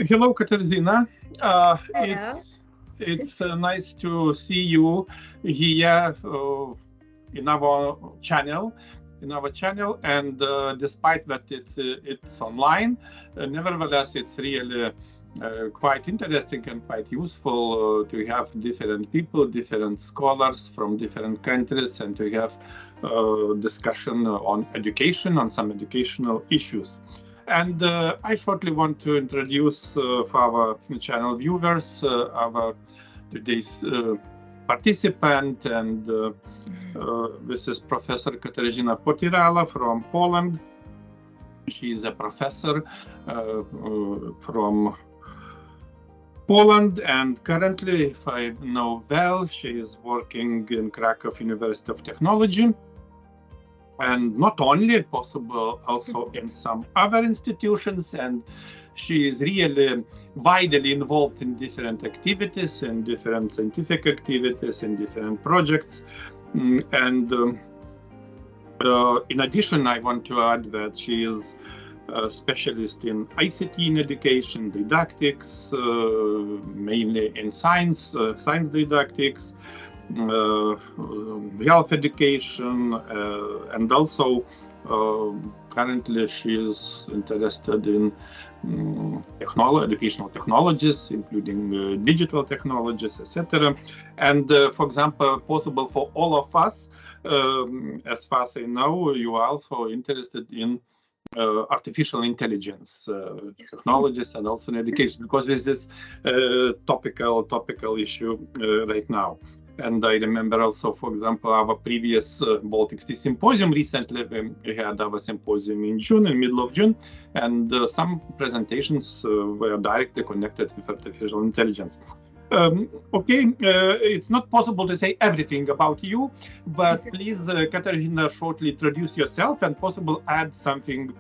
Hello, Katarzyna. Hello. It's nice to see you here in our channel. And despite that it's online, nevertheless, it's really quite interesting and quite useful to have different people, different scholars from different countries, and to have discussion on education, on some educational issues. And I shortly want to introduce for our channel viewers our today's participant, and this is Professor Katarzyna Potyrala from Poland. She is a professor from Poland, and currently, if I know well, she is working in Krakow University of Technology. And not only, possible also in some other institutions, and she is really widely involved in different activities, in different scientific activities, in different projects. And in addition, I want to add that she is a specialist in ICT in education, didactics, mainly in science didactics, health education, and also currently she is interested in educational technologies, including digital technologies, etc. And for example, possible for all of us, as far as I know, you are also interested in artificial intelligence technologies and also in education, because this is topical issue right now. And I remember also, for example, our previous Baltic Sea Symposium recently. We had our symposium in June, in middle of June, and some presentations were directly connected with artificial intelligence. It's not possible to say everything about you, but please, Katarzyna, shortly introduce yourself and possible add something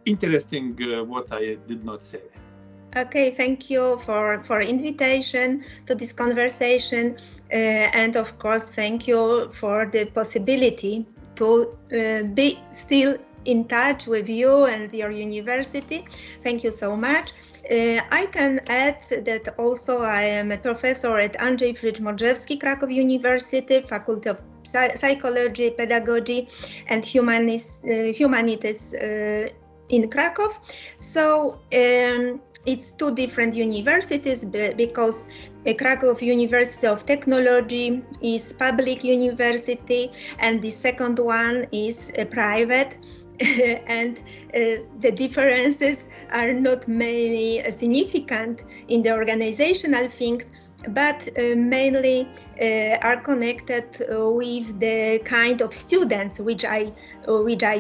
interesting what I did not say. Okay, thank you for invitation to this conversation, and of course, thank you for the possibility to be still in touch with you and your university. Thank you so much. I can add that also I am a professor at Andrzej Frycz-Modrzewski, Krakow University, Faculty of Psychology, Pedagogy, and Humanities in Krakow. So it's two different universities, because Krakow University of Technology is public university, and the second one is private. And the differences are not mainly significant in the organizational things, but mainly are connected with the kind of students which I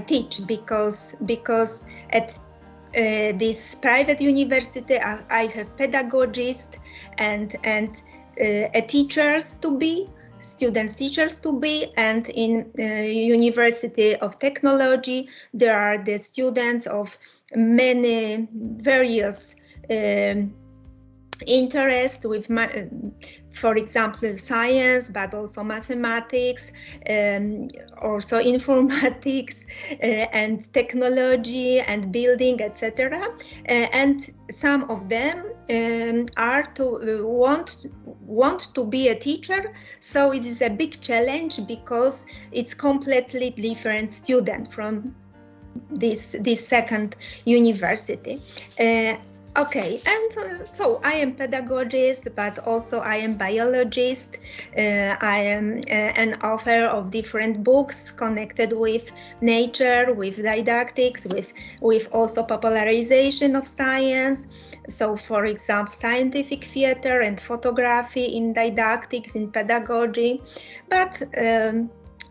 teach, because at this private university I have pedagogists and teachers to be, students teachers to be, and in University of Technology there are the students of many various interests, with for example science, but also mathematics, also informatics, and technology and building, etc. And some of them are to want to be a teacher, so it is a big challenge, because it's completely different student from this second university. Okay, and so I am pedagogist, but also I am biologist. I am an author of different books connected with nature, with didactics, with also popularization of science. So, for example, scientific theater and photography in didactics, in pedagogy. But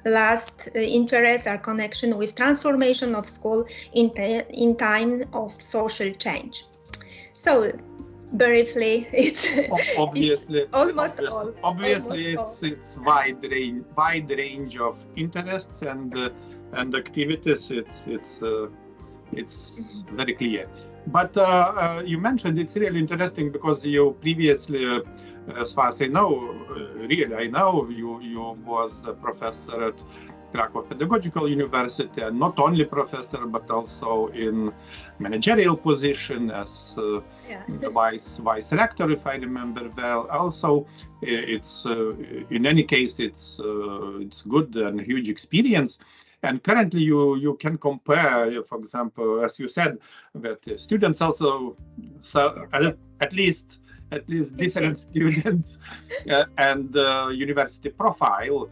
last interests are connection with transformation of school in time of social change. So, briefly, it's almost all. Obviously, it's wide range of interests and activities. It's very clear. But you mentioned it's really interesting, because you previously, as far as I know, really I know, you was a professor at Krakow Pedagogical University, and not only professor, but also in managerial position as the vice rector, if I remember well. Also, it's in any case, it's good and huge experience. And currently, you can compare, for example, as you said, that students also, at least different students, and university profile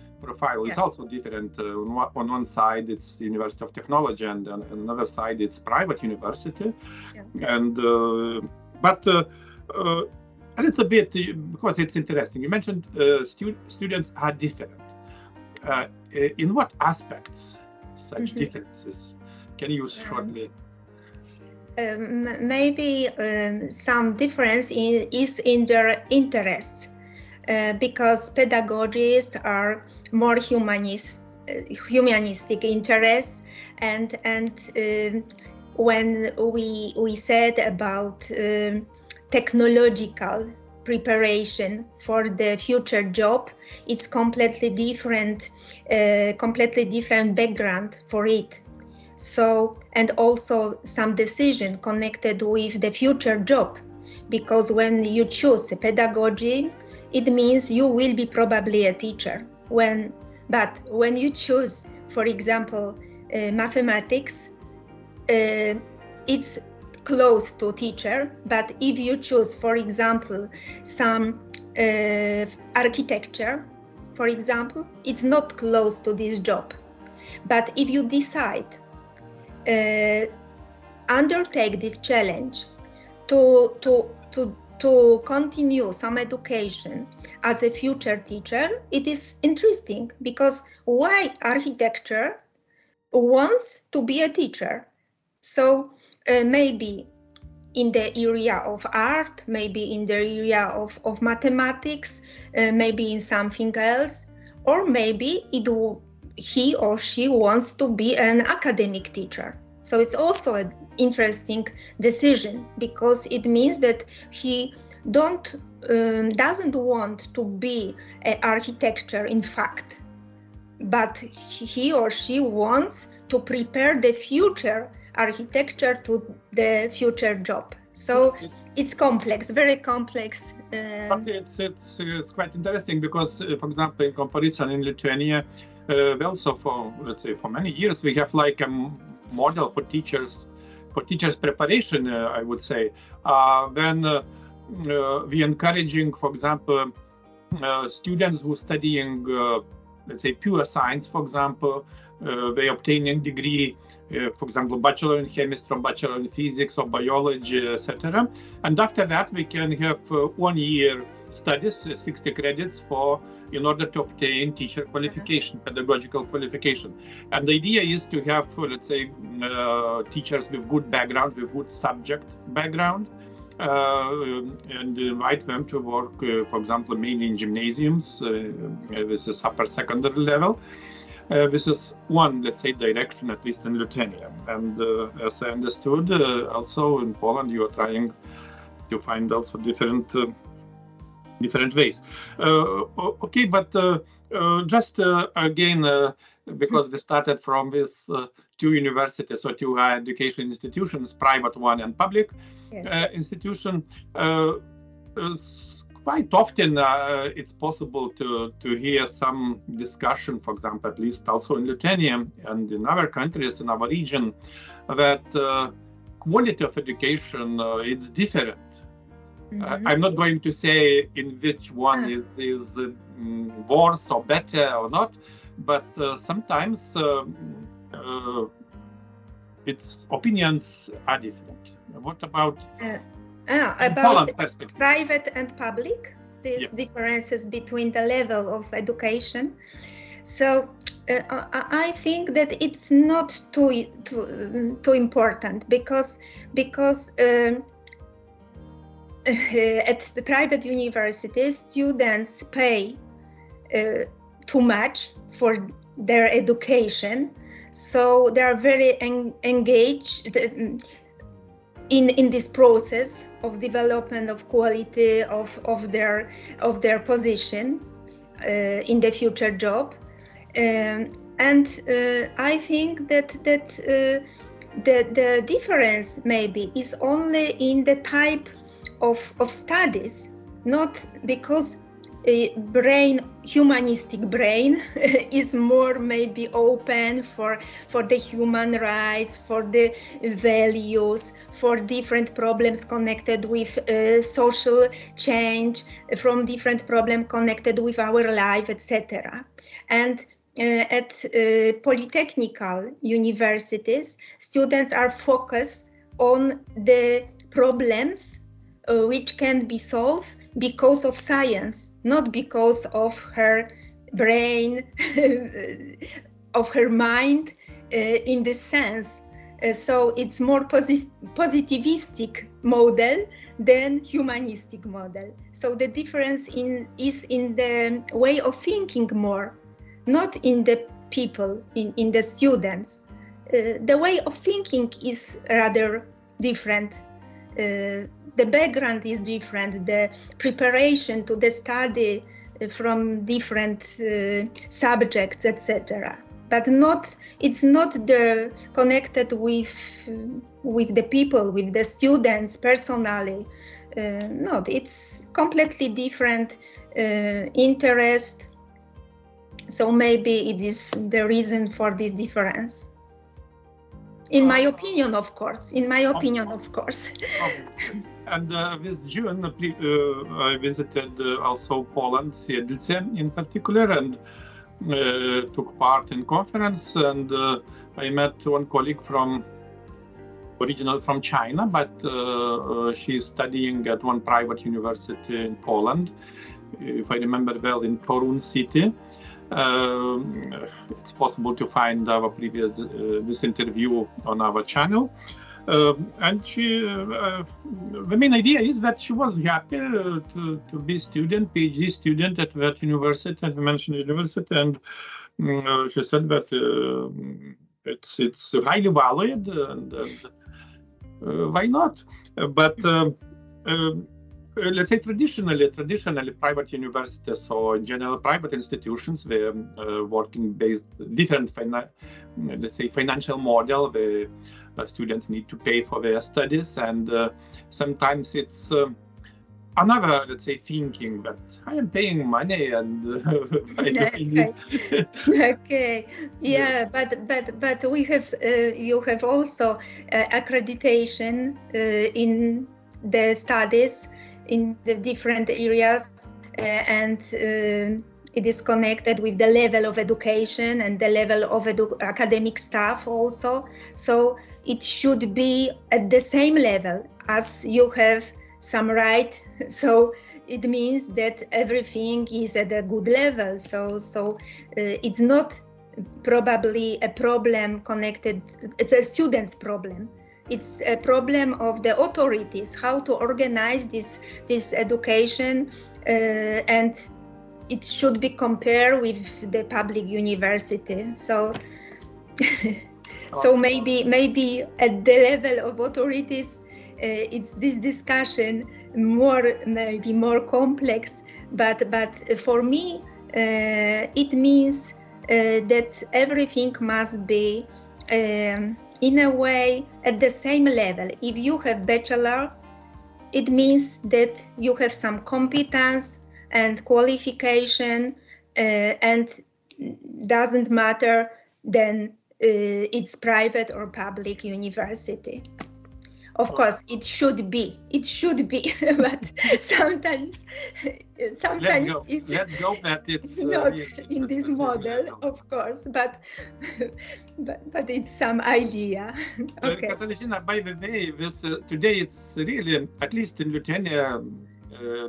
is also different. On one side, it's University of Technology, and on another side, it's private university. And but a little bit, because it's interesting. You mentioned students are different. In what aspects such differences? Can you shortly? Maybe some difference is in their interests, because pedagogists are more humanistic interests, and when we said about technological preparation for the future job, it's completely different background for it. So, and also some decision connected with the future job, because when you choose a pedagogy, it means you will be probably a teacher. But when you choose, for example, mathematics, it's close to teacher. But if you choose, for example, some architecture, for example, it's not close to this job. But if you decide undertake this challenge to continue some education as a future teacher, it is interesting, because why architecture wants to be a teacher? So maybe in the area of art, maybe in the area of mathematics, maybe in something else, or maybe he or she wants to be an academic teacher. So it's also an interesting decision, because it means that he doesn't want to be an architecture in fact, but he or she wants to prepare the future architecture to the future job. So it's complex, very complex. But it's quite interesting, because, for example, in comparison in Lithuania, also for, let's say, for many years, we have like a model for teachers preparation, I would say. When we encouraging, for example, students who studying, let's say, pure science, for example, they obtaining degree, for example, bachelor in chemistry, or bachelor in physics or biology, etc. And after that, we can have 1 year studies, 60 credits in order to obtain teacher qualification, pedagogical qualification. And the idea is to have, let's say, teachers with good background, with good subject background, and invite them to work, for example, mainly in gymnasiums. This is upper secondary level. This is one, let's say, direction, at least in Lithuania. And as I understood, also in Poland, you are trying to find also different ways. Okay, but just again, because we started from these two universities or two higher education institutions, private one and public institution, quite often it's possible to hear some discussion, for example, at least also in Lithuania and in other countries in our region, that quality of education it's different. I'm not going to say in which one is worse or better or not, but sometimes its opinions are different. What about private and public? These differences between the level of education. So I think that it's not too important, because at the private universities, students pay too much for their education, so they are very engaged in this process of development of quality of their position in the future job. And I think that the difference maybe is only in the type of studies, not because humanistic brain is more maybe open for the human rights, for the values, for different problems connected with social change, from different problems connected with our life, etc. And at polytechnical universities, students are focused on the problems which can be solved because of science, not because of her brain, of her mind, in this sense. So it's more positivistic model than humanistic model. So the difference is in the way of thinking more, not in the people, in the students. The way of thinking is rather different. The background is different, the preparation to the study from different subjects, etc. But it's not connected with the people, with the students personally. No, it's completely different interest. So maybe it is the reason for this difference. In my opinion, of course. In my opinion, of course. And this June, I visited also Poland, Siedlce in particular, and took part in conference. And I met one colleague original from China, but she's studying at one private university in Poland, if I remember well, in Torun city. It's possible to find our previous this interview on our channel. And she, the main idea is that she was happy to be student, PhD student at that university, at the mentioned university, and she said that it's highly valued, and why not? But let's say traditionally private universities or in general private institutions were working based different let's say financial model where students need to pay for their studies, and sometimes it's another, let's say, thinking that I am paying money and I don't need. Okay, yeah, but we have you have also accreditation in the studies in the different areas, and it is connected with the level of education and the level of academic staff also. So it should be at the same level as you have some right. So it means that everything is at a good level. So it's not probably a problem connected, it's a student's problem. It's a problem of the authorities, how to organize this education, and it should be compared with the public university. So, so maybe at the level of authorities, it's this discussion maybe more complex. But for me, it means that everything must be in a way at the same level. If you have bachelor, it means that you have some competence and qualification, and doesn't matter then it's private or public university. Of course, it should be, but sometimes it's that it's not in this model, of course, but it's some idea. Okay. Katarzyna, by the way, this today it's really, at least in Lithuania,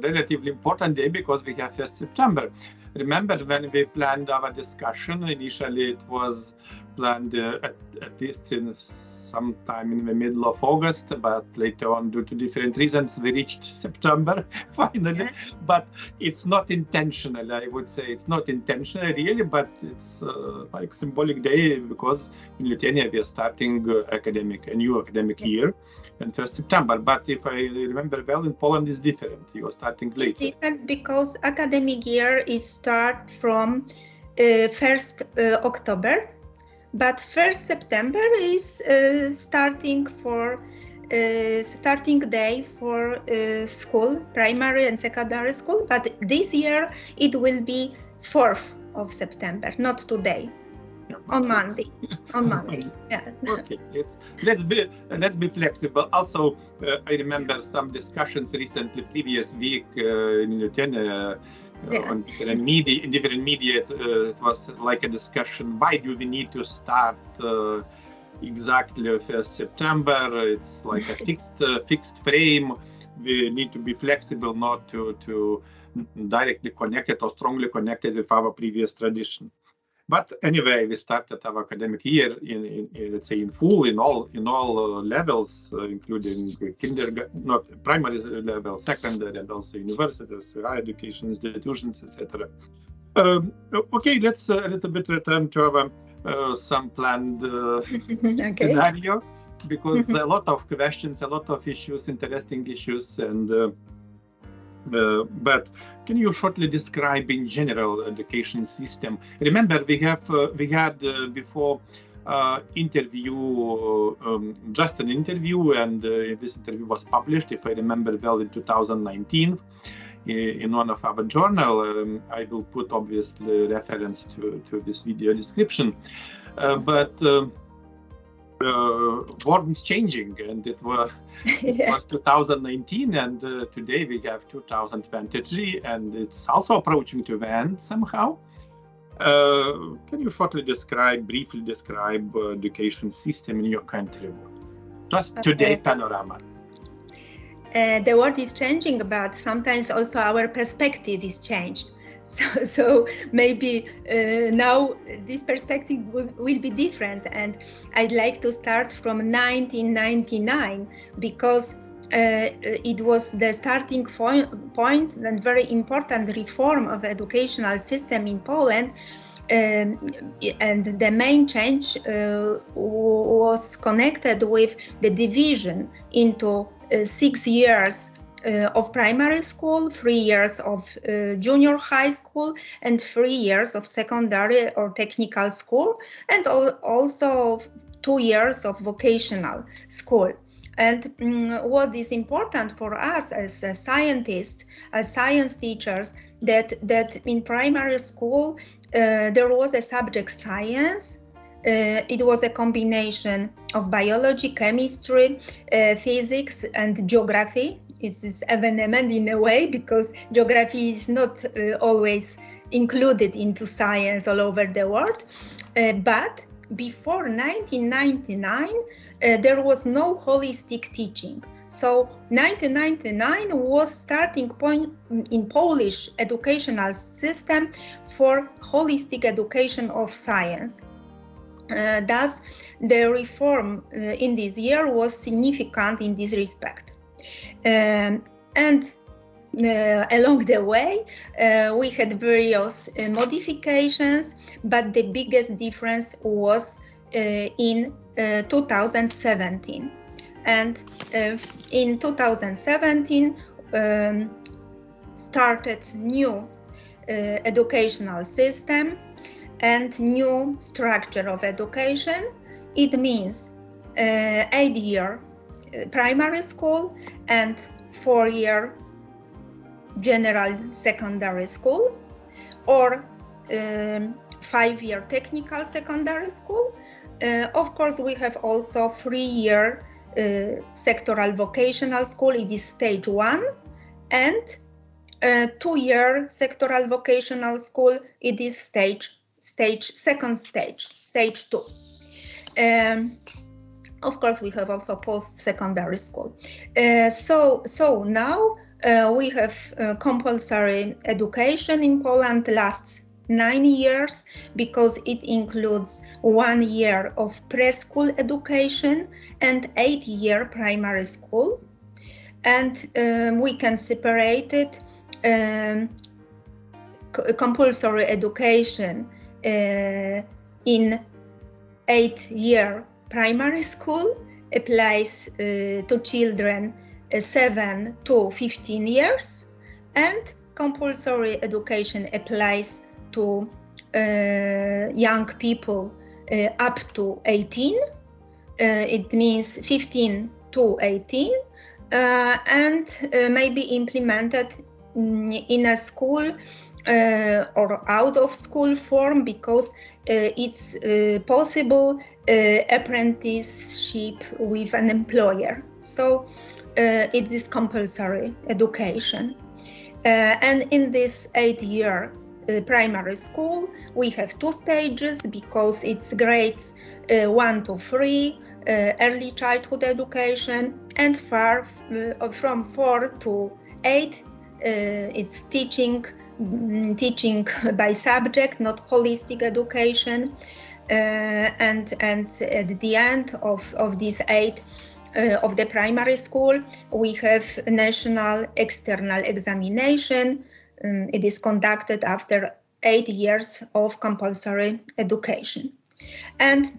relatively important day because we have 1st September. Remember when we planned our discussion, initially it was planned at least in sometime in the middle of August, but later on, due to different reasons, we reached September finally. Yeah. But it's not intentional, I would say. It's not intentional really, but it's like symbolic day because in Lithuania we are starting a new academic year on 1st September. But if I remember well, in Poland is different. You are starting later. It's different because academic year is start from 1st October, but 1st September is starting day for school, primary and secondary school, but this year it will be 4th of September, not today. Yeah. On Monday. Yes. Okay, let's be flexible. Also, I remember some discussions recently, previous week in Lithuania, on different media. It was like a discussion. Why do we need to start exactly 1st September? It's like a fixed frame. We need to be flexible, not to directly connected or strongly connected with our previous tradition. But anyway, we started our academic year in let's say in full in all levels, including primary level, secondary, and also universities, higher education institutions, etc. Okay, let's a little bit return to our some planned scenario, because a lot of questions, a lot of issues, interesting issues, and but can you shortly describe in general education system? Remember, we had before interview, just an interview, and this interview was published, if I remember well, in 2019 in one of our journal. I will put obviously reference to this video description, but world is changing, and it was 2019, and today we have 2023, and it's also approaching to end somehow. Can you shortly briefly describe education system in your country? Just today panorama. The world is changing, but sometimes also our perspective is changed. So maybe now this perspective will be different, and I'd like to start from 1999, because it was the starting point and very important reform of educational system in Poland, and the main change was connected with the division into 6 years of primary school, 3 years of junior high school, and 3 years of secondary or technical school, and also 2 years of vocational school. And what is important for us as scientists, as science teachers, that in primary school there was a subject science. It was a combination of biology, chemistry, physics, and geography. It's this evenement in a way, because geography is not always included into science all over the world. But before 1999, there was no holistic teaching. So 1999 was starting point in Polish educational system for holistic education of science. Thus, the reform in this year was significant in this respect. And along the way, we had various modifications, but the biggest difference was in 2017. And in 2017, started new educational system and new structure of education. It means 8-year primary school and 4-year general secondary school, or 5-year technical secondary school. Of course, we have also 3-year sectoral vocational school. It is stage 1, and 2-year sectoral vocational school. It is stage 2. Of course, we have also post-secondary school. So now we have compulsory education in Poland lasts 9 years, because it includes 1 year of preschool education and 8-year primary school. And we can separate it. Compulsory education in 8-year primary school applies to children 7 to 15 years, and compulsory education applies to young people up to 18. It means 15 to 18, and may be implemented in a school or out of school form, because it's possible apprenticeship with an employer. So it is compulsory education. And in this 8-year primary school, we have 2 stages, because it's grades 1 to 3, early childhood education, and from 4 to 8, it's teaching by subject, not holistic education. And at the end of these 8 of the primary school, we have national external examination. It is conducted after 8 years of compulsory education. And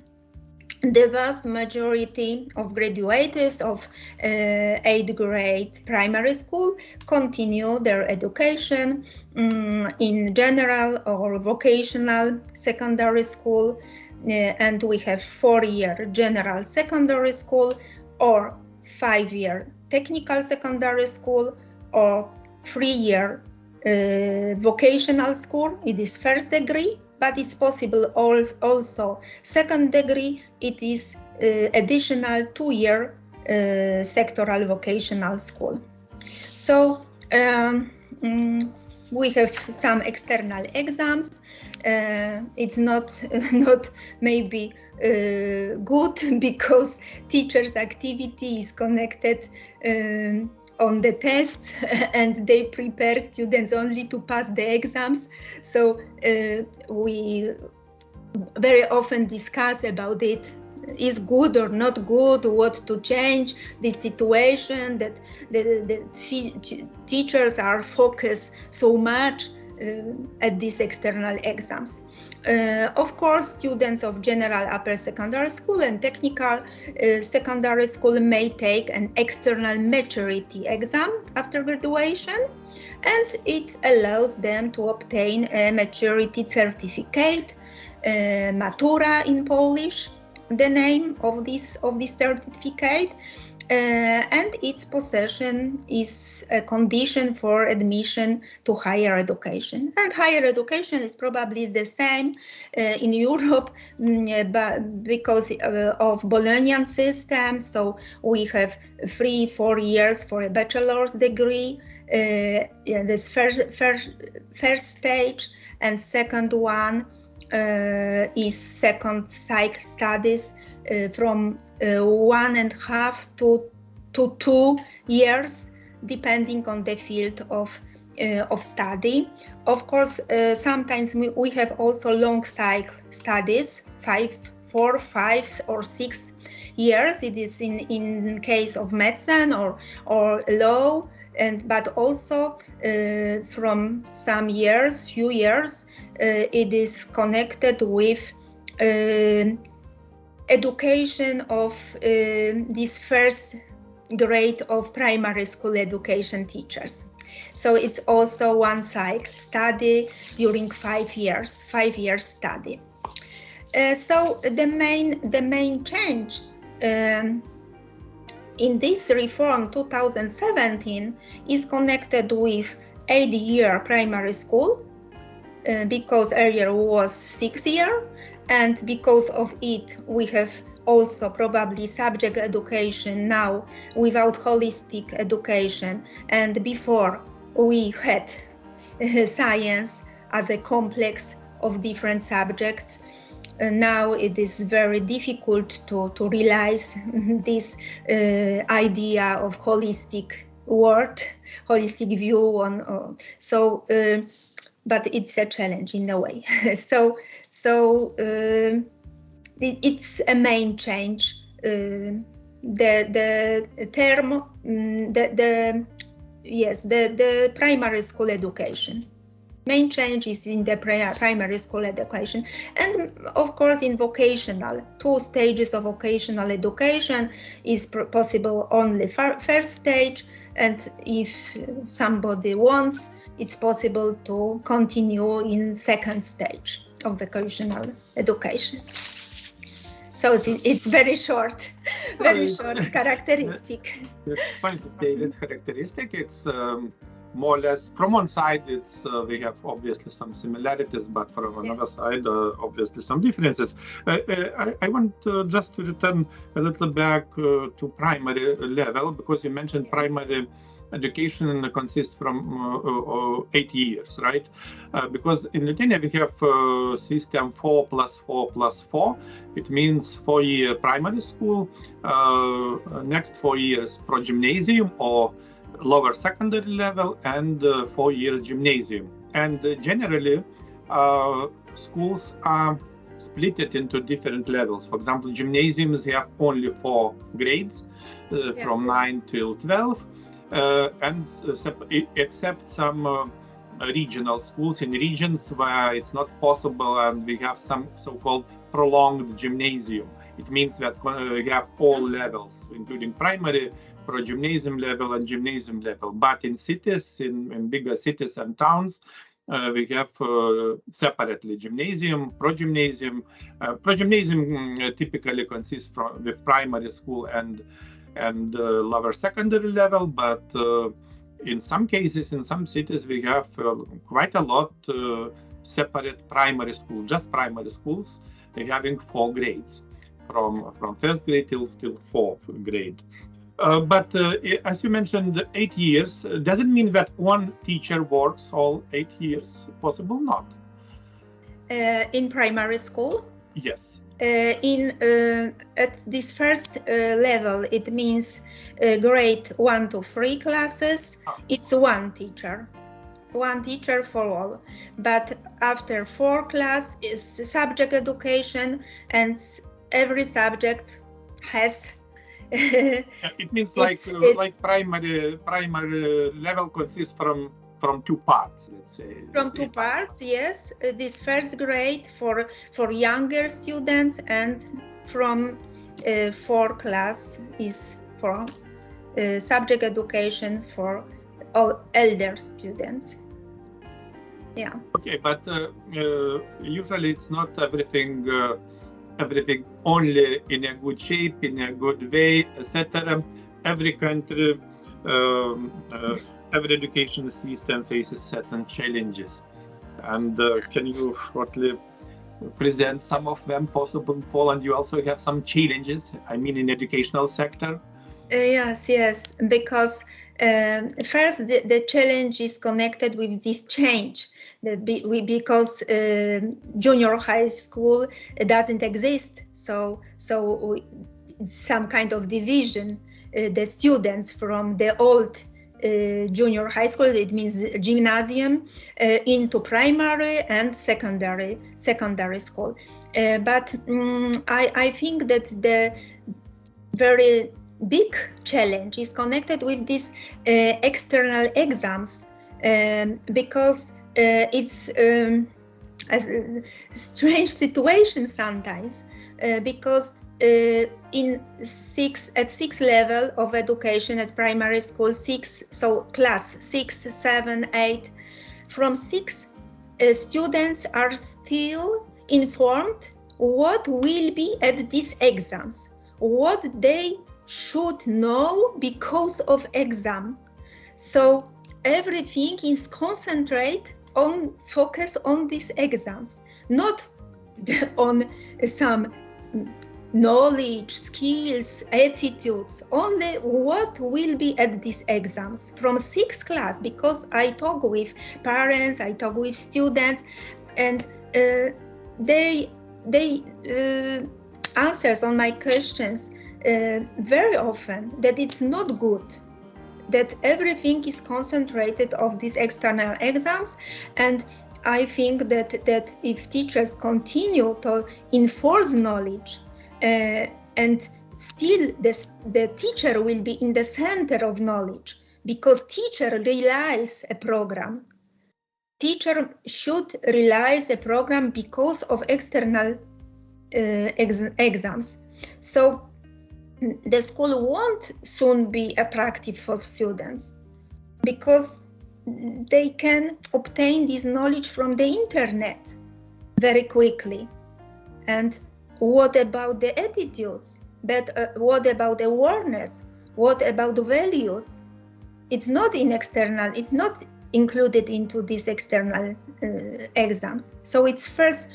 the vast majority of graduates of 8th grade primary school continue their education in general or vocational secondary school, and we have 4-year general secondary school, or 5-year technical secondary school, or 3-year vocational school. It is first degree, but it's possible also second degree. It is additional 2-year sectoral vocational school. So we have some external exams. It's not maybe good, because teachers' activity is connected on the tests, and they prepare students only to pass the exams. So we very often discuss about it. Is good or not good, what to change the situation, that the teachers are focused so much at these external exams. Of course, students of general upper secondary school and technical secondary school may take an external maturity exam after graduation, and it allows them to obtain a maturity certificate, matura in Polish, the name of this certificate, and its possession is a condition for admission to higher education. And higher education is probably the same in Europe, but because of Bolognian system. So we have 3-4 years for a bachelor's degree. This first stage, and second one is second psych studies from 1.5 to 2 years, depending on the field of study. Of course, sometimes we have also long cycle studies, 4, 5 or 6 years. It is in case of medicine or law, but also from some years, few years, it is connected with education of this first grade of primary school education teachers. So it's also one cycle study during 5 years, 5 years study. So the main change in this reform 2017 is connected with 8-year primary school, because earlier was 6 year, and because of it we have also probably subject education now without holistic education, and before we had science as a complex of different subjects. Now it is very difficult to realize this idea of holistic word, holistic view on. But it's a challenge in a way. So it's a main change. The term, the primary school education. Main change is in the primary school education, and of course in vocational, 2 stages of vocational education is possible only first stage, and if somebody wants, it's possible to continue in second stage. of vocational education. So it's very short, short characteristic. It's quantitative characteristic. It's more or less, from one side, it's we have obviously some similarities, but from another side, obviously some differences. I want just to return a little back to primary level, because you mentioned primary education consists from 8 years, right? Because in Lithuania we have system 4 + 4 + 4. It means 4-year primary school, next 4 years progymnasium or lower secondary level, and 4 years gymnasium. And generally, schools are split into different levels. For example, gymnasiums have only 4 grades, from 9 till 12. Except some regional schools in regions where it's not possible, and we have some so-called prolonged gymnasium. It means that we have all levels, including primary, pro-gymnasium level, and gymnasium level. But in cities, in bigger cities and towns, we have separately gymnasium, pro-gymnasium. Pro-gymnasium typically consists with primary school and lower secondary level, but in some cases, in some cities, we have quite a lot separate primary school, just primary schools, having 4 grades, from first grade till 4th grade. But as you mentioned, 8 years, does it mean that one teacher works all 8 years? Possible not? In primary school? Yes. At this first level, it means grade 1 to 3 classes. It's one teacher for all. But after 4 class is subject education, and every subject has. It means like primary level consists from 2 parts, let's say. From 2 parts, yes. This first grade for younger students, and from 4 class is for subject education for all elder students. Yeah. Okay, but usually it's not everything only in a good shape, in a good way, etc. Every country, every education system faces certain challenges. And can you shortly present some of them? Possible in Poland, you also have some challenges, I mean, in educational sector? Yes, because first the challenge is connected with this change, because junior high school doesn't exist, so some kind of division, the students from the old junior high school, it means gymnasium, into primary and secondary school. But I think that the very big challenge is connected with these external exams, because it's a strange situation sometimes, because at 6 level of education at primary school, 6, so class 6, 7, 8, from 6 students are still informed what will be at these exams, what they should know because of exam. So everything is focus on these exams, not on some knowledge, skills, attitudes, only what will be at these exams from 6th class, because I talk with parents, I talk with students, and they answers on my questions very often that it's not good, that everything is concentrated on these external exams. And I think that if teachers continue to enforce knowledge, and still the teacher will be in the center of knowledge, because teacher realize a program. Teacher should realize a program because of external exams. So the school won't soon be attractive for students, because they can obtain this knowledge from the internet. very quickly. And what about the attitudes? But what about awareness? What about the values? It's not in external, it's not included into these external exams. So it's first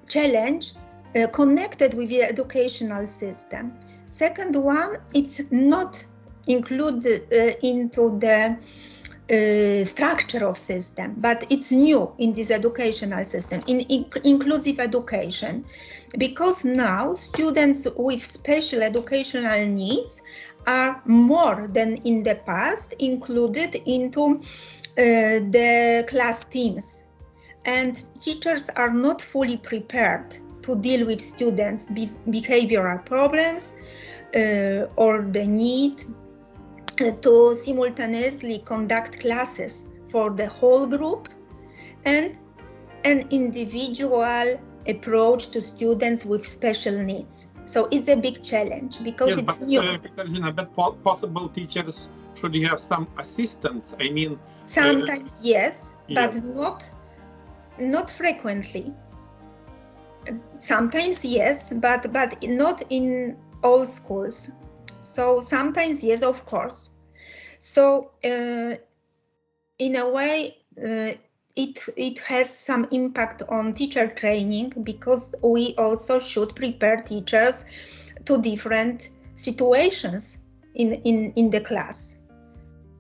challenge connected with the educational system. Second one, it's not included into the structure of system, but it's new in this educational system, in inclusive education, because now students with special educational needs are more than in the past included into the class teams, and teachers are not fully prepared to deal with students' behavioral problems or the need to simultaneously conduct classes for the whole group and an individual approach to students with special needs. So it's a big challenge because yes, it's but, new. Katarzyna, but possible teachers should have some assistance. I mean, sometimes yes, but yes. not frequently. Sometimes yes, but not in all schools. So sometimes yes, of course. So in a way, it has some impact on teacher training, because we also should prepare teachers to different situations in the class.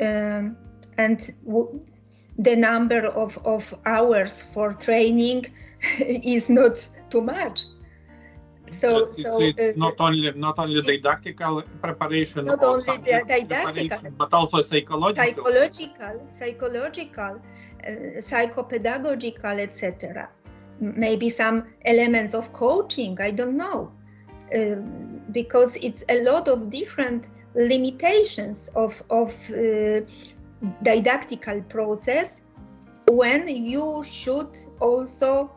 And the number of hours for training is not too much. So it's not only didactical preparation, not only the didactical, but also psychological, psychopedagogical, etc. Maybe some elements of coaching, I don't know, because it's a lot of different limitations of didactical process, when you should also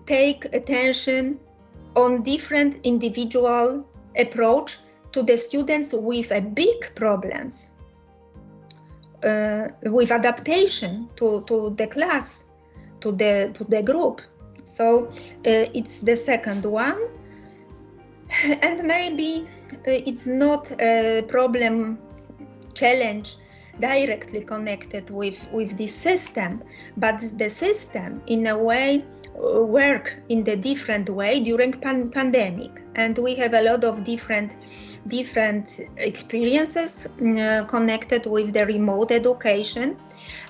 take attention on different individual approach to the students with a big problems, with adaptation to the class, to the group. So it's the second one, and maybe it's not a problem challenge directly connected with this system, but the system in a way work in the different way during pandemic, and we have a lot of different experiences connected with the remote education.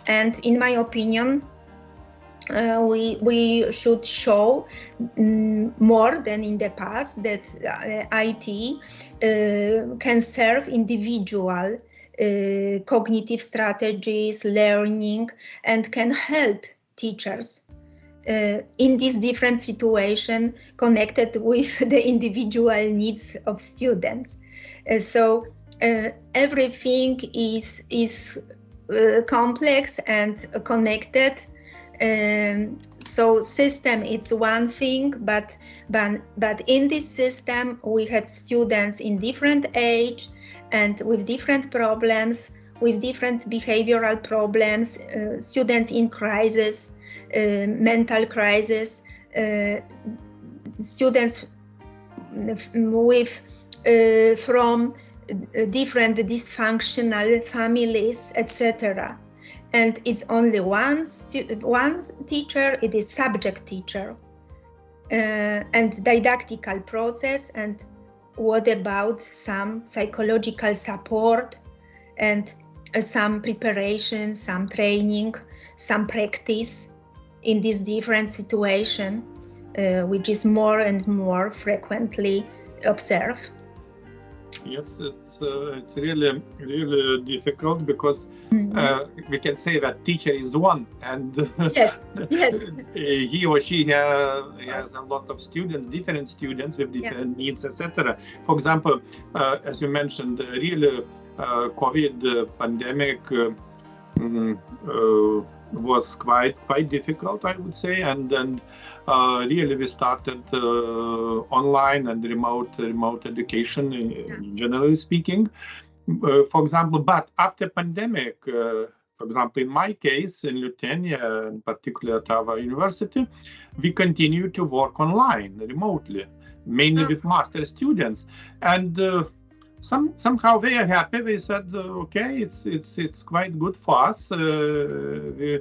And in my opinion, we should show more than in the past that IT can serve individual cognitive strategies, learning, and can help teachers in this different situation connected with the individual needs of students. So everything is complex and connected. So system it's one thing, but in this system we had students in different age and with different problems, with different behavioral problems, students in crisis, mental crisis, students with from different dysfunctional families, etc. And it's only one teacher, it is subject teacher, and didactical process. And what about some psychological support and some preparation, some training, some practice in this different situation, which is more and more frequently observed? Yes, it's really difficult, because we can say that teacher is one, and yes, he or she has a lot of students, different students with different needs, etc. For example, as you mentioned, really COVID pandemic was quite difficult, I would say, and really we started online and remote education, generally speaking. For example, but after pandemic, for example, in my case, in Lithuania, in particular at our university, we continue to work online, remotely, mainly with master students. And somehow they are happy. They said, okay, it's quite good for us. We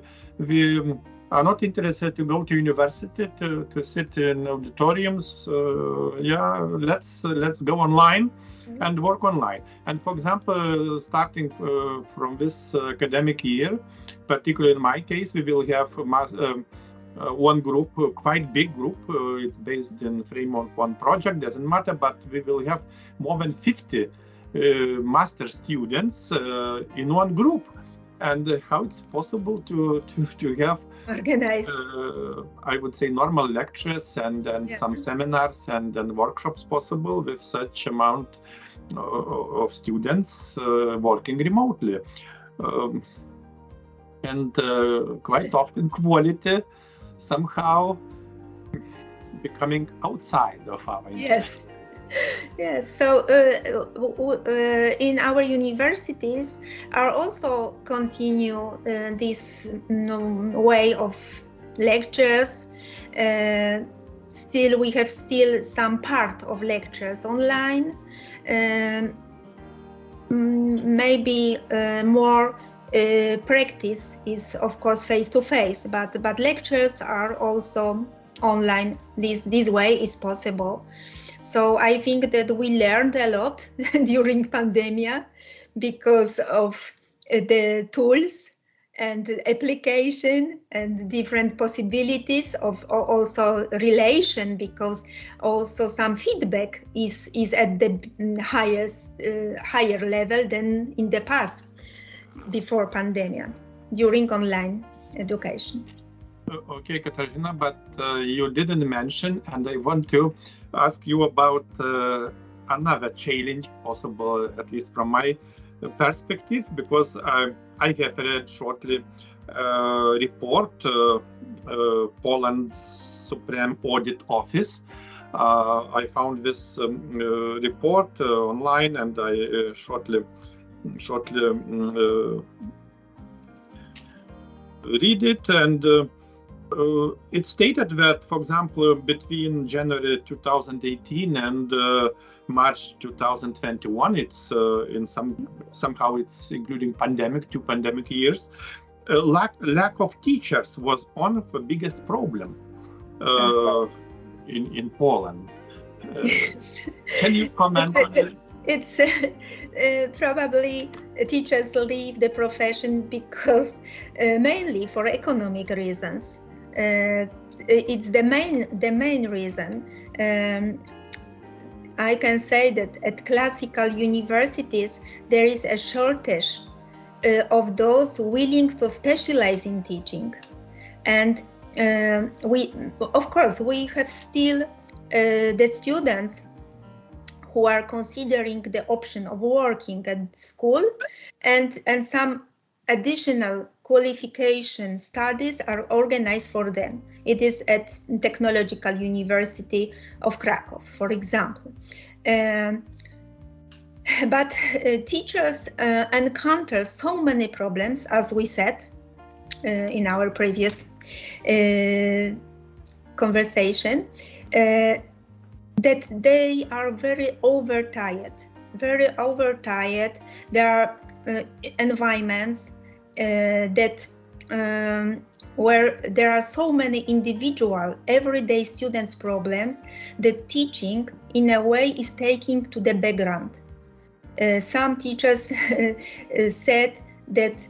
are not interested to go to university to sit in auditoriums. Yeah, let's go online and work online. And for example, starting from this academic year, particularly in my case, we will have one group, quite big group. It's based in frame of one project, doesn't matter, but we will have more than 50 master students in one group. And how it's possible to have organized, I would say, normal lectures and some seminars and workshops possible with such amount of students working remotely. And quite often quality somehow becoming outside of our yes. Yes, so in our universities are also continue this way of lectures. Still, we have some part of lectures online. Maybe more practice is, of course, face-to-face, but lectures are also online. This way is possible. So I think that we learned a lot during pandemic because of the tools and application and different possibilities of also relation, because also some feedback is at the higher level than in the past before pandemic during online education. Okay, Katarzyna, but you didn't mention, and I want to ask you about another challenge possible, at least from my perspective, because I have read shortly report Poland's Supreme Audit Office. I found this report online, and I shortly read it, and it stated that, for example, between January 2018 and March 2021, it's somehow it's including two pandemic years. Lack of teachers was one of the biggest problem in Poland. Can you comment on this? It's probably teachers leave the profession because mainly for economic reasons. It's the main reason. I can say that at classical universities there is a shortage of those willing to specialize in teaching, and we have still the students who are considering the option of working at school, and some additional qualification studies are organized for them. It is at Technological University of Krakow, for example. But teachers encounter so many problems, as we said in our previous conversation, that they are very overtired. There are environments where there are so many individual, everyday students' problems that teaching, in a way, is taking to the background. Some teachers said that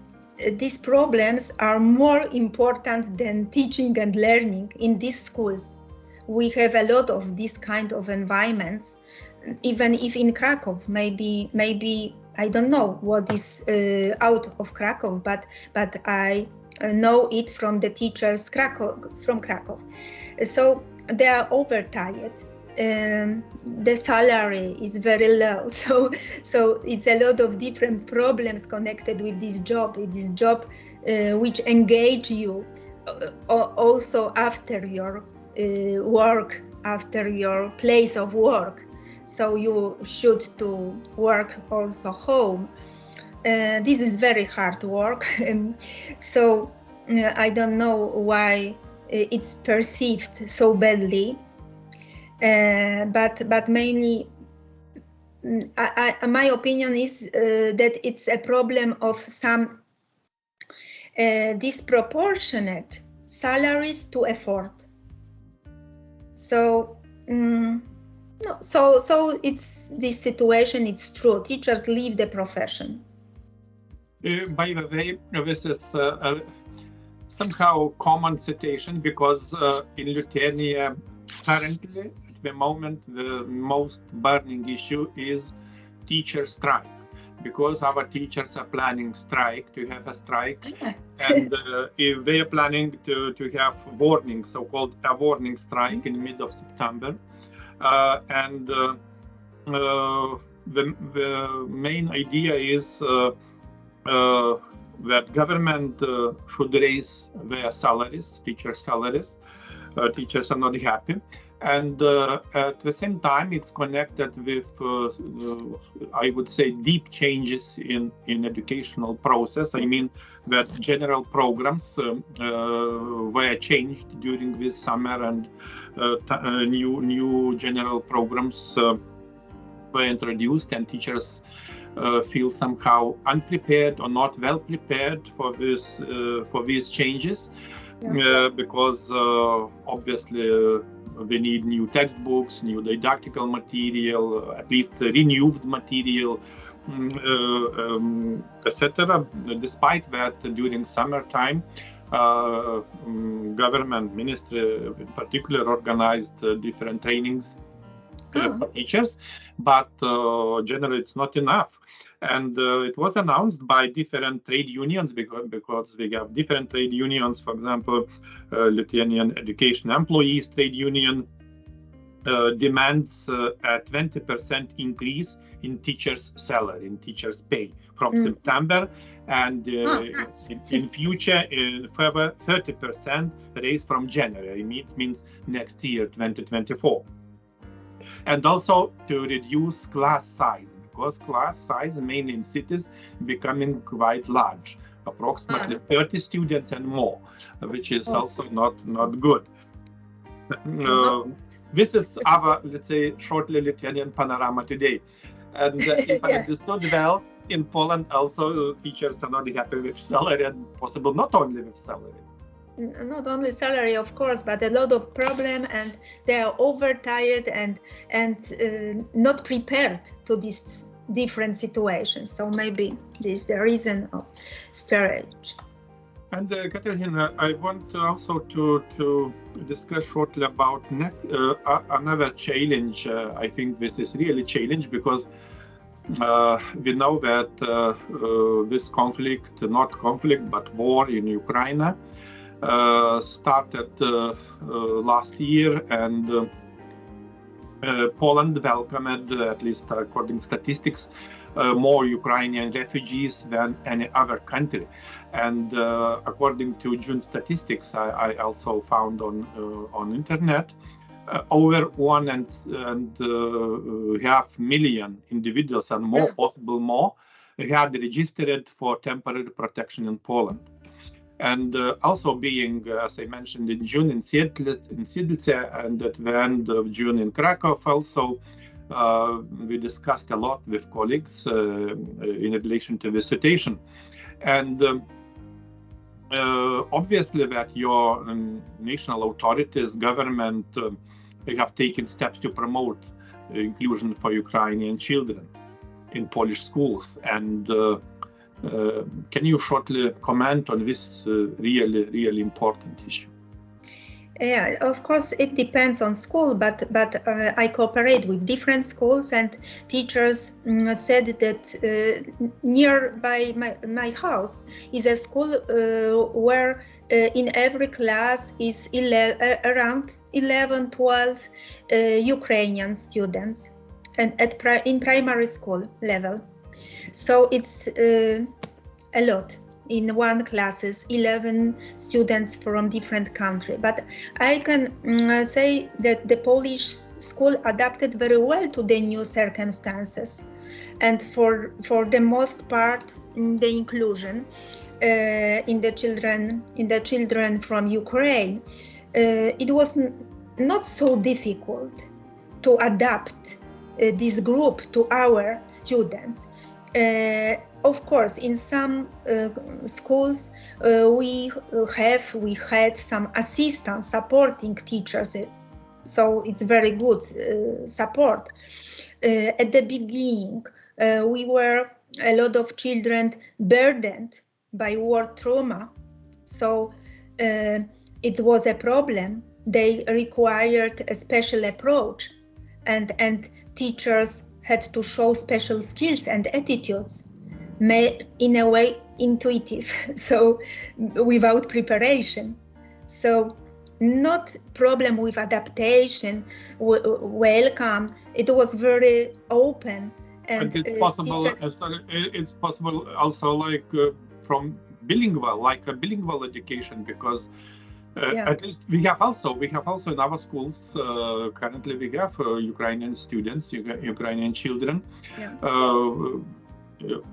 these problems are more important than teaching and learning in these schools. We have a lot of this kind of environments, even if in Krakow, maybe I don't know what is out of Krakow, but I know it from the teachers from Krakow. So they are overtired. The salary is very low, so it's a lot of different problems connected with this job. Which engage you also after your work, after your place of work. So you should to work also home. This is very hard work. So I don't know why it's perceived so badly, but mainly my opinion is that it's a problem of some disproportionate salaries to effort. So no, so it's this situation. It's true. Teachers leave the profession. By the way, this is somehow common situation, because in Lithuania currently, at the moment, the most burning issue is teacher strike, because our teachers are planning to have a strike, and if they are planning to have warning, so-called a warning strike in mid of September, and the main idea is that government should raise their salaries, teacher salaries. Teachers are not happy, and at the same time it's connected with I would say deep changes in educational process. I mean that general programs were changed during this summer, and new general programs were introduced, and teachers feel somehow unprepared or not well prepared for these changes, because obviously we need new textbooks, new didactical material, at least renewed material, etc. Despite that, during summertime, government ministry in particular organized different trainings for teachers, but generally it's not enough. And it was announced by different trade unions, because we have different trade unions. For example, Lithuanian Education Employees Trade Union demands a 20% increase in teachers' salary, in teachers' pay from September, and in future further 30% raise from January. It means next year, 2024. And also to reduce class size, because class size, mainly in cities, becoming quite large, approximately 30 students and more, which is also not good. This is our, let's say, shortly Lithuanian panorama today. And if I understood well, in Poland also teachers are not happy with salary, and possible not only with salary. Not only salary, of course, but a lot of problem, and they are overtired and not prepared to these different situations. So maybe this is the reason of storage. And Katarzyna, I want also to discuss shortly about another challenge. I think this is really a challenge, because we know that this conflict, not conflict, but war in Ukraine, started last year, and Poland welcomed, at least according to statistics, more Ukrainian refugees than any other country. And according to June statistics, I also found on internet, over 1.5 million individuals and more, possible more, had registered for temporary protection in Poland. And also being, as I mentioned, in June in Siedlce, and at the end of June in Cracow also, we discussed a lot with colleagues in relation to this situation. And obviously that your national authorities, government, they have taken steps to promote inclusion for Ukrainian children in Polish schools. And can you shortly comment on this really important issue? Yeah, of course, it depends on school, but I cooperate with different schools, and teachers said that nearby my house is a school where in every class is around 11, 12 Ukrainian students, and in primary school level. So it's a lot. In one classes, 11 students from different countries. But I can say that the Polish school adapted very well to the new circumstances. and for the most part, the inclusion in the children from Ukraine, it was not so difficult to adapt this group to our students. Of course, in some schools we had some assistants supporting teachers, so it's very good support. At the beginning, we were a lot of children burdened by war trauma, so it was a problem. They required a special approach, and teachers had to show special skills and attitudes, in a way intuitive, so without preparation. So not problem with adaptation, welcome. It was very open, and it's possible. It's possible also, like from bilingual, like a bilingual education, because at least we have also in our schools currently we have Ukrainian students, Ukrainian children.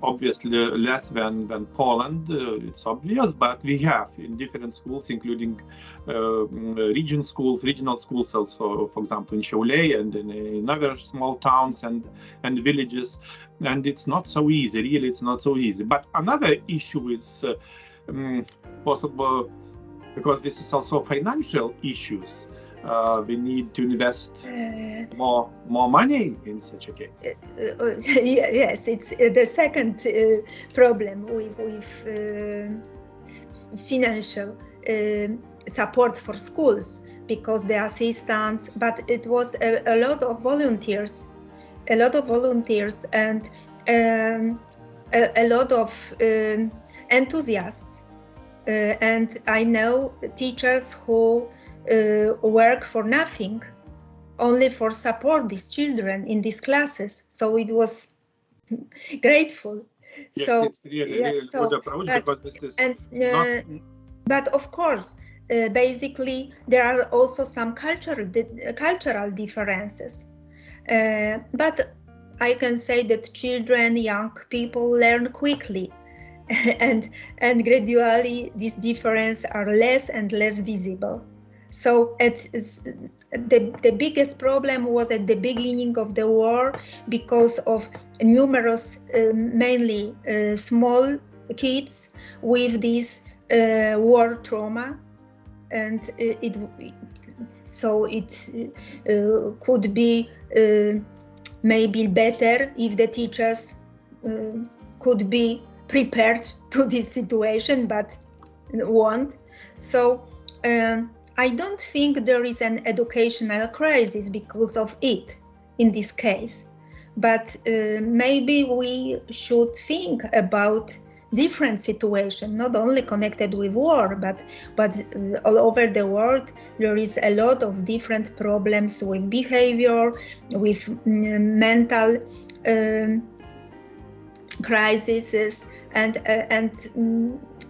Obviously less than Poland, it's obvious, but we have in different schools, including regional schools also, for example in Šiauliai and in other small towns and villages, and it's not so easy, really it's not so easy. But another issue is possible, because this is also financial issues. We need to invest more money in such a case. Yes, it's the second problem with financial support for schools, because the assistants, but it was a lot of volunteers and a lot of enthusiasts. And I know teachers who work for nothing, only for support these children in these classes. So it was grateful. Yes, so it's really good approach, because this is but of course, basically there are also some cultural differences. But I can say that children, young people learn quickly. and gradually these differences are less and less visible. So the biggest problem was at the beginning of the war, because of numerous, mainly small kids with this war trauma, and it could be maybe better if the teachers could be prepared to this situation, but won't. So I don't think there is an educational crisis because of it in this case, but maybe we should think about different situations, not only connected with war, but all over the world there is a lot of different problems with behavior, with mental crises, and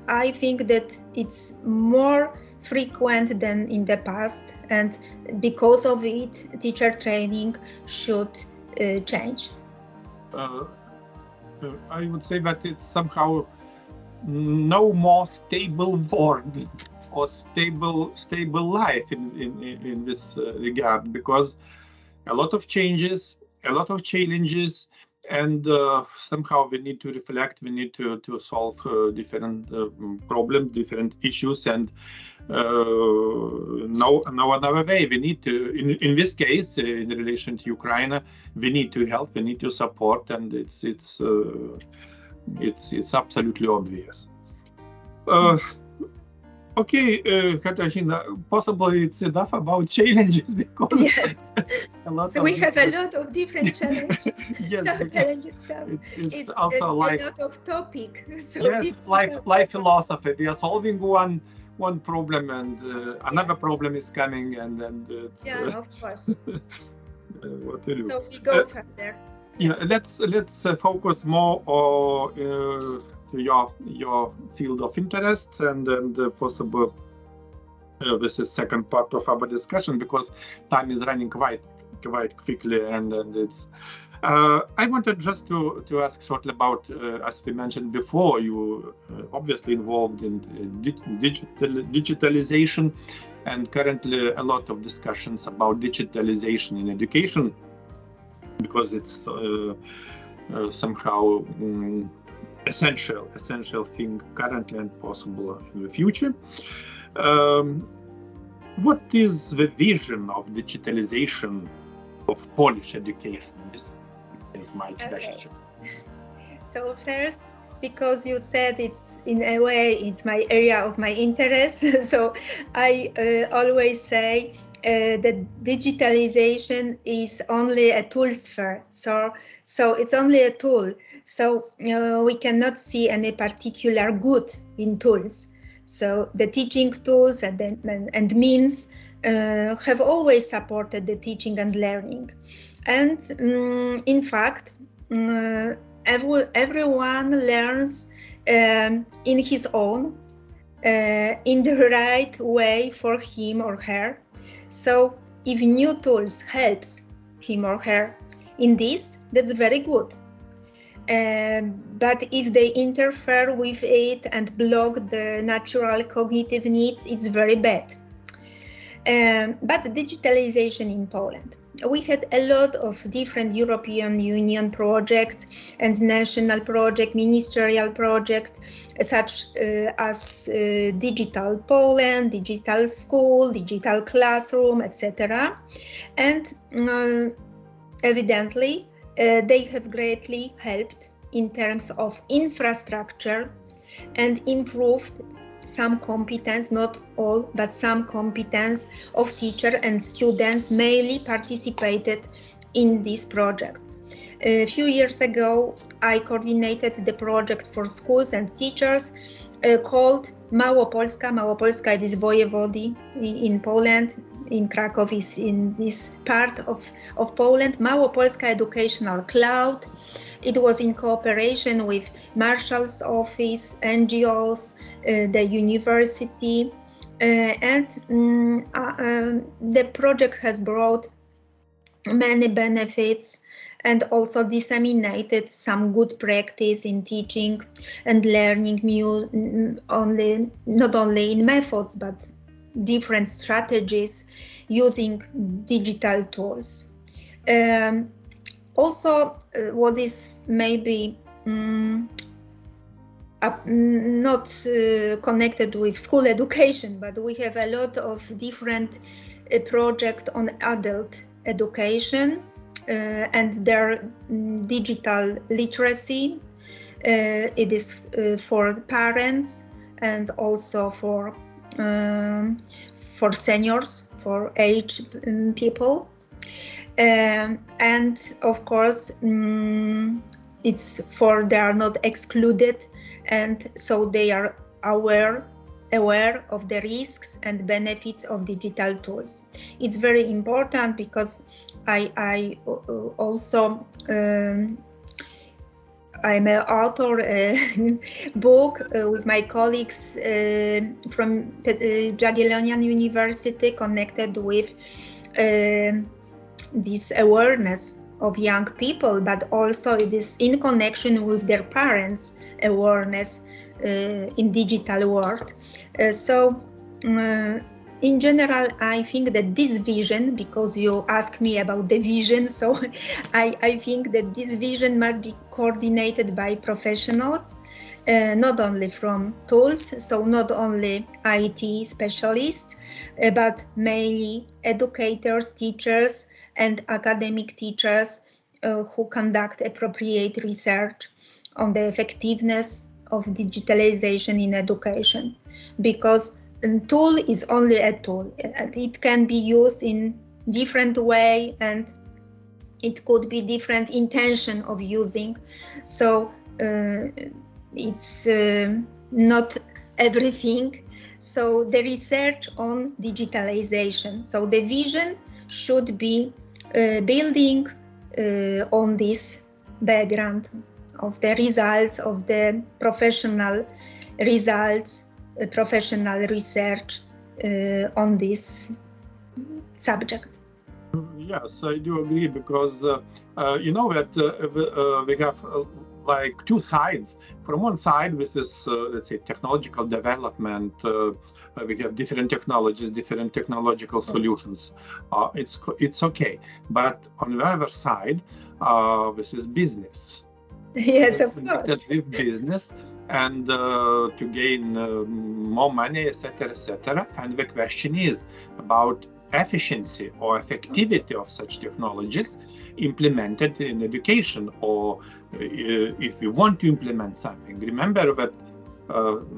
I think that it's more frequent than in the past, and because of it, teacher training should change. I would say that it's somehow no more stable world or stable life in this regard, because a lot of changes, a lot of challenges, and somehow we need to reflect, we need to solve different problems, different issues, and no another way. We need to, in this case, in relation to Ukraine, we need to help, we need to support, and it's absolutely obvious. Okay, Katarzyna, possibly it's enough about challenges, because so we have a lot of different challenges. Yes, it's also a lot of topic. So yes, life philosophy. We are solving one problem, and another problem is coming, and it's, of course. What to do? So we go further. Yeah, let's focus more on to your field of interest, and possible this is second part of our discussion, because time is running quite quickly, and it's I wanted just to ask shortly about, as we mentioned before, you obviously involved in digitalization, and currently a lot of discussions about digitalization in education, because it's somehow essential thing currently and possible in the future. What is the vision of digitalization of Polish education? This is my question. So first, because you said it's in a way it's my area of my interest, so I always say that digitalization is only a tool sphere. So it's only a tool. So we cannot see any particular good in tools. So the teaching tools and means have always supported the teaching and learning. And in fact, everyone learns in his own, in the right way for him or her. So if new tools helps him or her in this, that's very good. But if they interfere with it and block the natural cognitive needs, it's very bad. But digitalization in Poland. We had a lot of different European Union projects and national projects, ministerial projects, such as Digital Poland, Digital School, Digital Classroom, etc. And evidently, they have greatly helped in terms of infrastructure and improved some competence, not all, but some competence of teachers and students mainly participated in these projects. A few years ago, I coordinated the project for schools and teachers called Małopolska. Małopolska is wojewody in Poland. In Krakow is in this part of Poland. Małopolska Educational Cloud. It was in cooperation with Marshal's Office, NGOs, the university, and the project has brought many benefits and also disseminated some good practice in teaching and learning, not only in methods, but different strategies using digital tools. Also, what is maybe not connected with school education, but we have a lot of different projects on adult education and their digital literacy. It is for parents and also for seniors, for aged people. And of course, it's for they are not excluded, and so they are aware of the risks and benefits of digital tools. It's very important because I also I'm an author book with my colleagues from Jagiellonian University connected with this awareness of young people, but also it is in connection with their parents' awareness in digital world. In general, I think that this vision, because you asked me about the vision, so I think that this vision must be coordinated by professionals, not only from tools, so not only IT specialists, but mainly educators, teachers, and academic teachers who conduct appropriate research on the effectiveness of digitalization in education. Because a tool is only a tool, and it can be used in different way, and it could be different intention of using. So it's not everything. So the research on digitalization. So the vision should be building on this background of the results of the professional results, professional research on this subject. Yes, I do agree, because you know that we have like two sides. From one side, with this, let's say, technological development, we have different technologies, different technological solutions. It's okay. But on the other side, this is business. Yes, of course. With business, and to gain more money, etc., etc. And the question is about efficiency or effectivity of such technologies implemented in education, or if we want to implement something. Remember that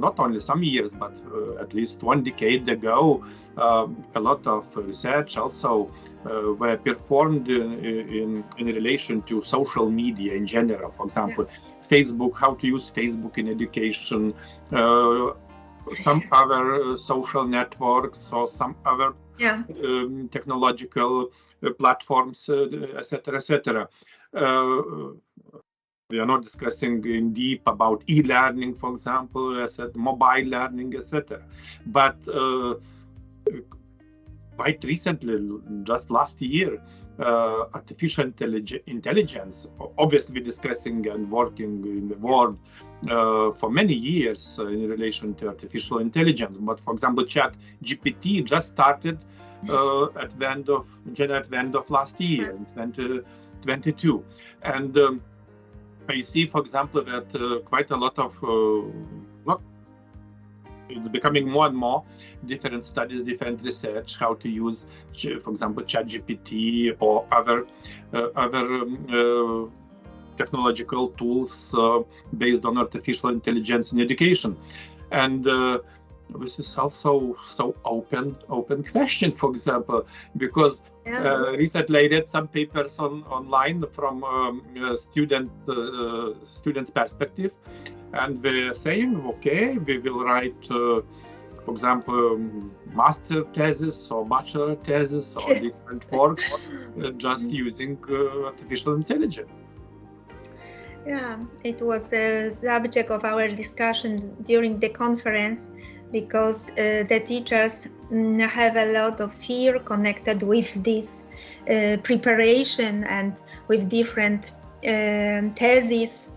not only some years, but at least 1 decade ago, a lot of research also were performed in relation to social media in general. For example, Facebook, how to use Facebook in education, some other social networks, or some other technological platforms, etc., etc. We are not discussing in deep about e-learning, for example, mobile learning, etc. But quite recently, just last year, artificial intelligence, obviously we're discussing and working in the world for many years in relation to artificial intelligence. But for example, ChatGPT just started at the end of last year, in 2022. And I see, for example, that quite a lot of, it's becoming more and more different studies, different research, how to use, for example, ChatGPT or other technological tools based on artificial intelligence in education. And this is also so open question, for example, because recently I read some papers online from students' perspective, and they're saying, okay, we will write, for example, master thesis or bachelor thesis or different works just using artificial intelligence. Yeah, it was a subject of our discussion during the conference, because the teachers have a lot of fear connected with this preparation and with different theses.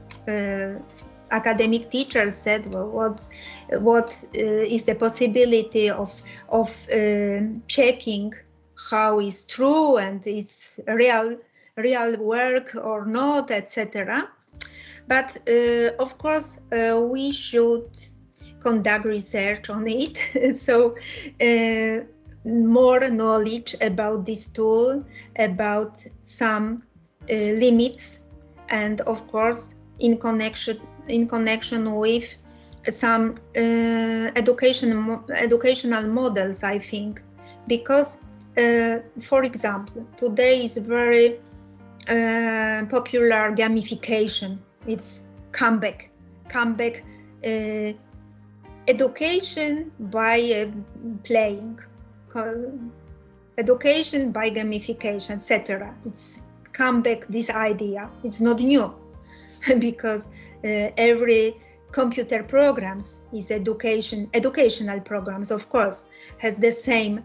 Academic teachers said, well, what is the possibility of checking how is true and it's real work or not, etc. But of course, we should conduct research on it. So more knowledge about this tool, about some limits, and of course in connection with some educational models, I think, because for example, today is very popular gamification. It's comeback education by playing, education by gamification, etc. It's come back, this idea. It's not new because every computer programs is educational programs, of course, has the same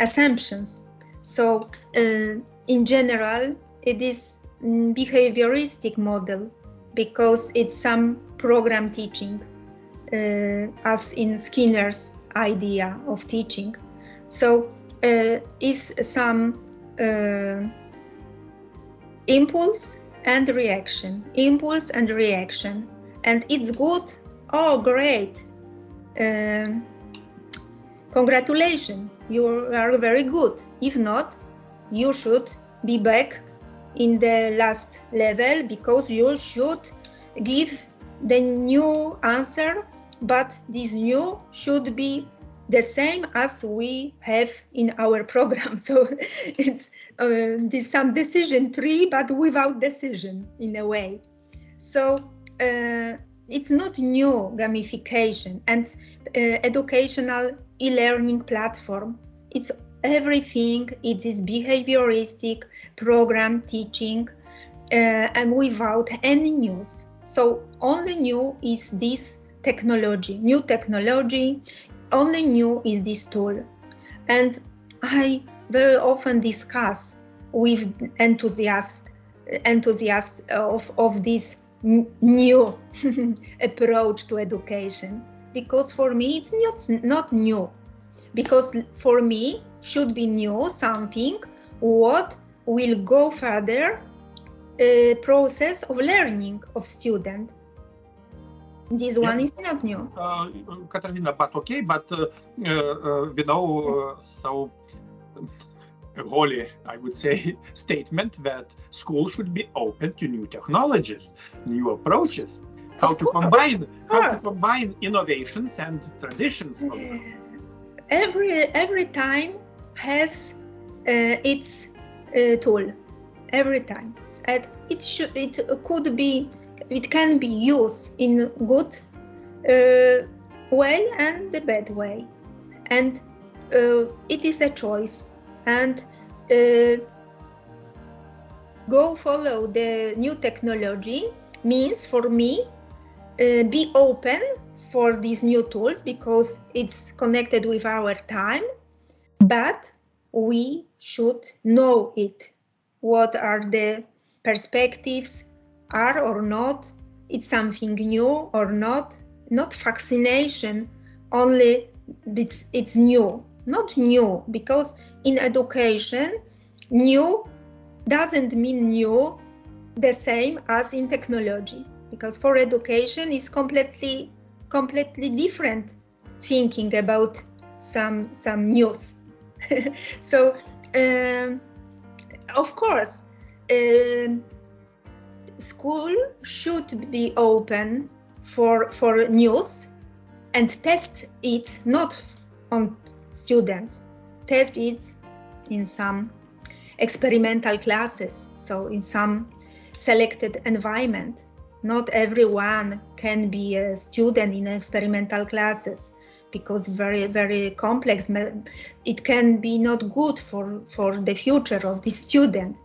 assumptions. So in general, it is behavioristic model because it's some program teaching, as in Skinner's idea of teaching. So is some impulse and reaction, and it's good. Oh, great! Congratulations, you are very good. If not, you should be back in the last level because you should give the new answer, but this new should be the same as we have in our program. So it's this some decision tree, but without decision in a way. So it's not new gamification and educational e-learning platform. It's everything. It is behavioristic program teaching and without any news. So only new is this technology, new technology. Only new is this tool. And I very often discuss with enthusiasts of this new approach to education, because for me it's not new, because for me should be new something what will go further process of learning of student. This one is not new. Katarzyna, but okay, but we know so holy, I would say, statement that school should be open to new technologies, new approaches, how to combine innovations and traditions. For example. Every time has its tool. Every time, and it can be used in good way and the bad way, and it is a choice. And go follow the new technology means for me be open for these new tools because it's connected with our time, but we should know it. What are the perspectives are or not? It's something new or not? Not fascination, only it's new. Not new, because in education, new doesn't mean new the same as in technology, because for education is completely different thinking about some news. So of course school should be open for news and test it not on students, test it in some experimental classes, so in some selected environment. Not everyone can be a student in experimental classes because very, very complex. It can be not good for the future of the student.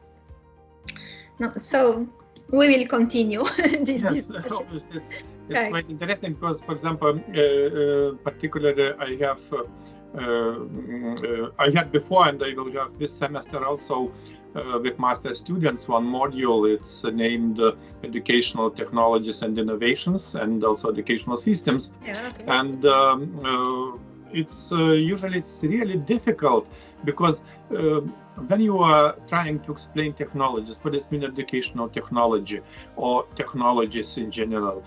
No, so we will continue this discussion. It's quite interesting because, for example, particularly I had before, and I will have this semester also with master students one module. It's named Educational Technologies and Innovations, and also Educational Systems. Yeah, okay. And it's usually really difficult because when you are trying to explain technologies, what does mean educational technology or technologies in general,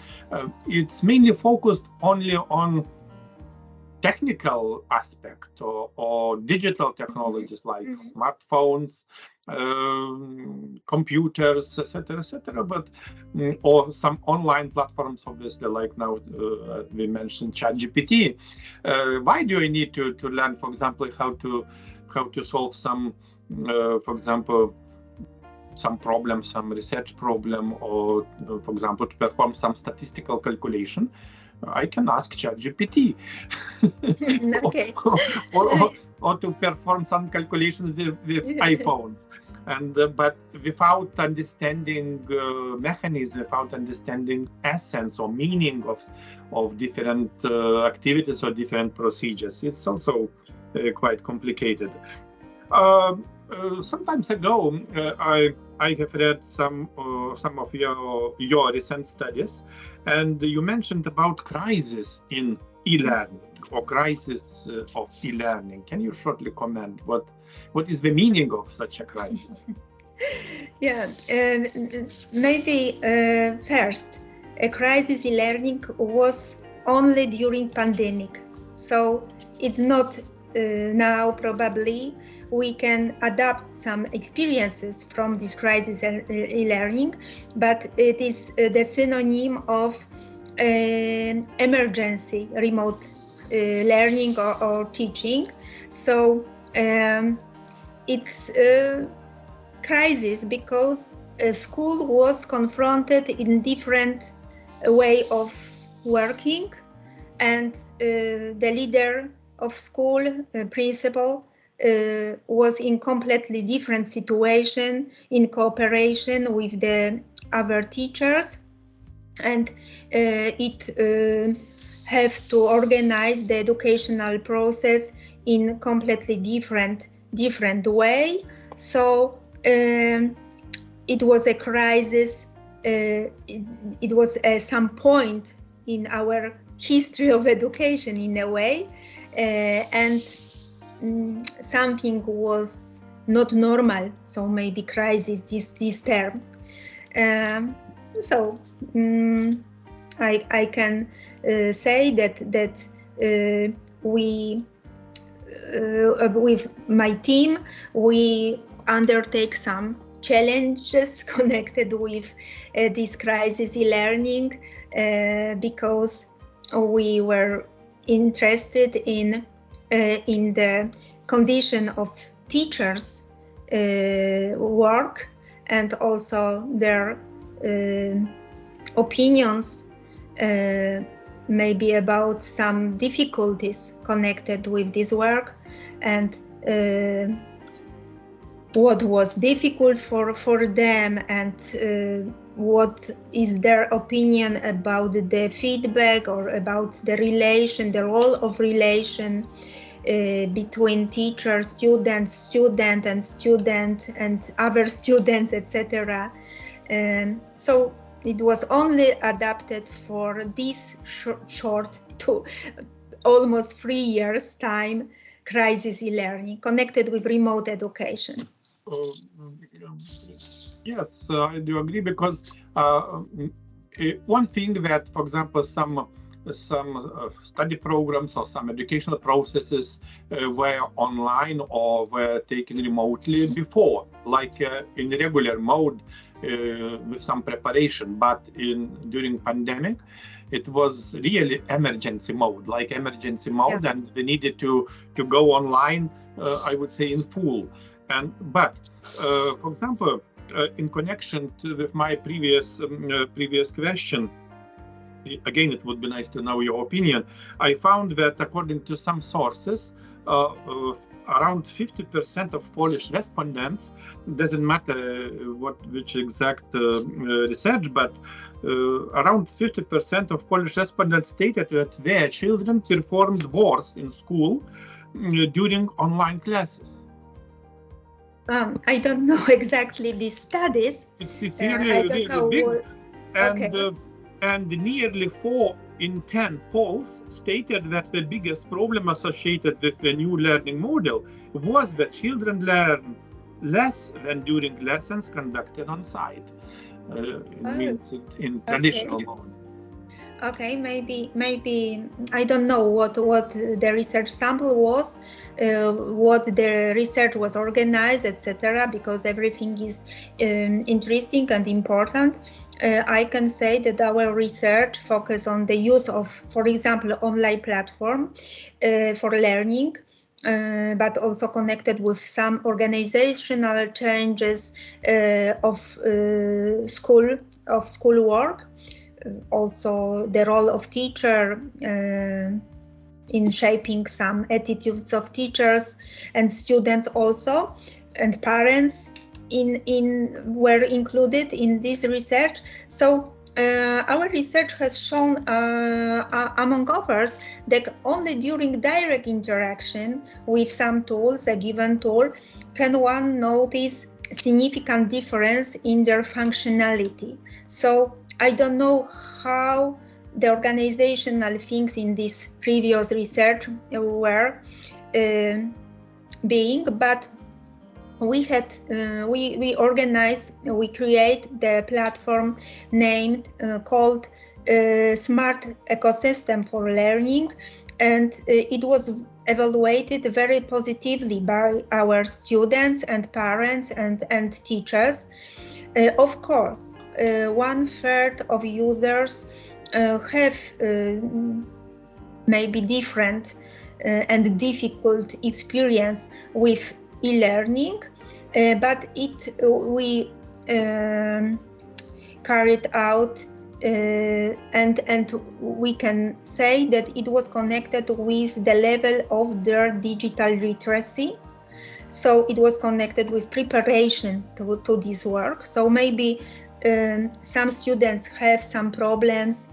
it's mainly focused only on technical aspect or digital technologies like smartphones, computers, etc., but or some online platforms, obviously, like now we mentioned ChatGPT. Why do you need to learn, for example, how to solve some, for example, some problem, some research problem, or for example, to perform some statistical calculation? I can ask ChatGPT. Okay. or to perform some calculations with iPhones, and but without understanding mechanism, without understanding essence or meaning of different activities or different procedures, it's also quite complicated. Some time ago, I have read some of your recent studies, and you mentioned about crisis in e-learning or crisis of e-learning. Can you shortly comment what is the meaning of such a crisis? Yeah, maybe first, a crisis in learning was only during pandemic, so it's not now probably. We can adapt some experiences from this crisis in e-learning, but it is the synonym of emergency remote learning or teaching. So it's a crisis because school was confronted in different way of working, and the leader of school, principal, was in completely different situation in cooperation with the other teachers, and it have to organize the educational process in completely different different way. So it was a crisis. It was some point in our history of education in a way, and something was not normal. So maybe crisis, this term. So I can say that we with my team we undertake some challenges connected with this crisis e-learning because we were interested in the condition of teachers' work and also their opinions, maybe about some difficulties connected with this work, and what was difficult for them, and what is their opinion about the feedback or about the relation, the role of relation between teacher, student, and other students, etc. So it was only adapted for this short to almost 3 years time crisis e-learning connected with remote education. Yes, I do agree, because one thing that, for example, some study programs or some educational processes were online or were taken remotely before, like in regular mode with some preparation, but during pandemic, it was really emergency mode, yeah. And we needed to go online, I would say, in full. But for example, in connection with my previous question, again, it would be nice to know your opinion. I found that according to some sources, around 50% of Polish respondents, doesn't matter which exact research, but around 50% of Polish respondents stated that their children performed worse in school during online classes. I don't know exactly these studies. It's really big. And nearly 4 in 10 polls stated that the biggest problem associated with the new learning model was that children learn less than during lessons conducted on site. Means in traditional mode. Okay, maybe I don't know what the research sample was, what the research was organized, etc. Because everything is interesting and important. I can say that our research focused on the use of, for example, online platform for learning, but also connected with some organizational changes of school work. Also the role of teacher in shaping some attitudes of teachers and students also, and parents were included in this research. So our research has shown, among others, that only during direct interaction with some tools, a given tool, can one notice significant difference in their functionality. So I don't know how the organizational things in this previous research were being, but we had we organized, we create the platform named called Smart Ecosystem for Learning, and it was evaluated very positively by our students and parents and teachers. Of course, 1/3 of users have maybe different and difficult experience with e-learning, but we carried out and we can say that it was connected with the level of their digital literacy. So it was connected with preparation to this work. So maybe some students have some problems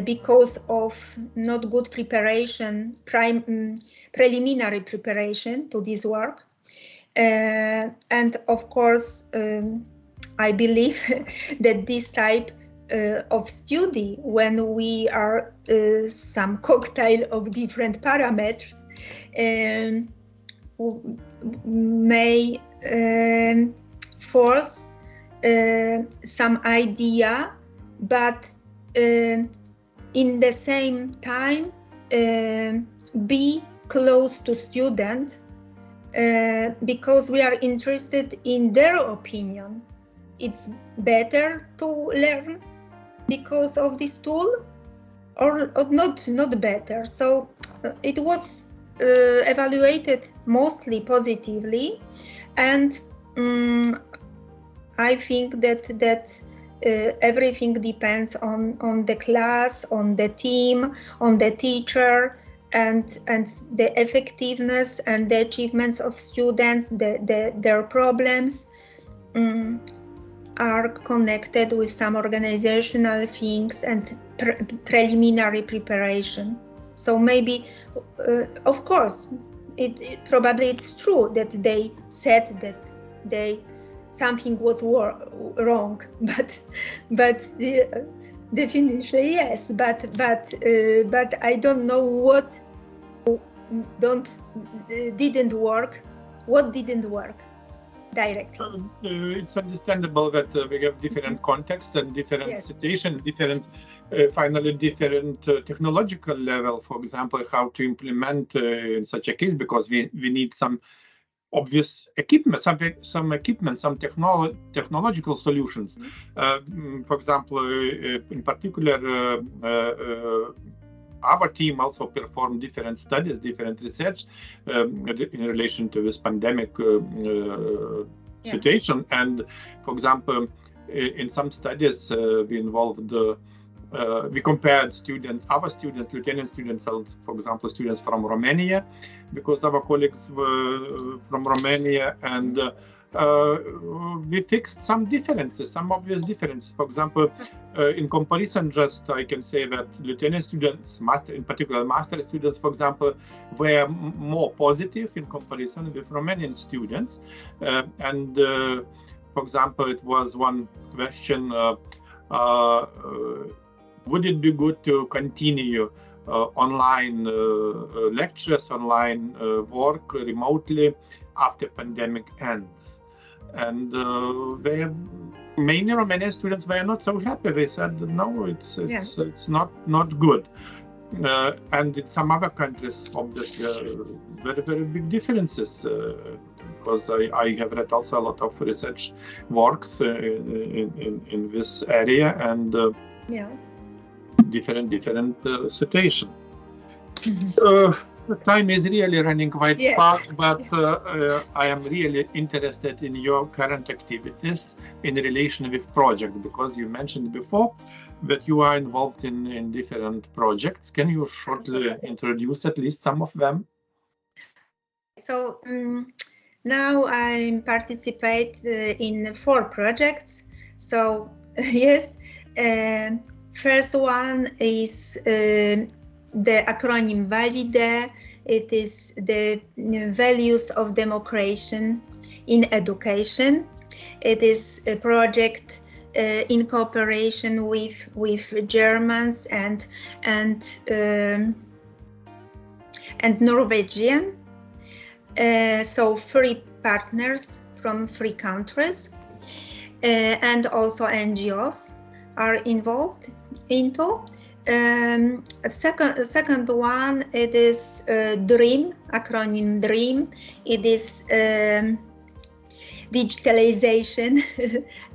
because of not good preparation, preliminary preparation to this work. And of course, I believe that this type of study, when we are some cocktail of different parameters, may force some idea, but in the same time be close to student, because we are interested in their opinion. It's better to learn because of this tool, or not better. So it was evaluated mostly positively, and I think that everything depends on the class, on the team, on the teacher, and the effectiveness and the achievements of students, their problems are connected with some organizational things and preliminary preparation. So maybe, of course, probably it's true that they said that something was wrong, but definitely yes. But I don't know what didn't work. What didn't work directly? It's understandable that we have different context and different situation, different finally different technological level. For example, how to implement in such a case, because we need some obvious equipment, some equipment, some technological solutions. For example, in particular, our team also performed different studies, different research in relation to this pandemic situation. And for example, in some studies, we involved we compared students, our students, lieutenant students, for example, students from Romania, because our colleagues were from Romania, and we fixed some differences, some obvious differences. For example, in comparison, just I can say that lieutenant students, in particular master students, for example, were more positive in comparison with Romanian students. And for example, it was one question, would it be good to continue online lectures, online work remotely after pandemic ends? And many Romanian students were not so happy. They said, no, it's not good. And in some other countries, obviously, very, very big differences. Because I have read also a lot of research works in this area, and different situation. Time is really running quite fast, but I am really interested in your current activities in relation with projects, because you mentioned before that you are involved in different projects. Can you shortly introduce at least some of them? So now I participate in 4 projects. So yes, first one is the acronym VALIDE. It is the values of democracy in education. It is a project in cooperation with Germans and Norwegian. So 3 partners from 3 countries, and also NGOs are involved into. Second one, it is DREAM, acronym DREAM. It is digitalization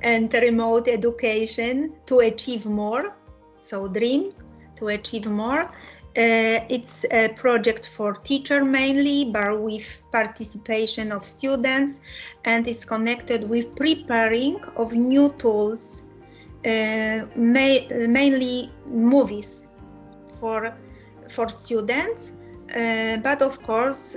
and remote education to achieve more. So DREAM, to achieve more. It's a project for teachers mainly, but with participation of students, and it's connected with preparing of new tools, mainly movies for students, but of course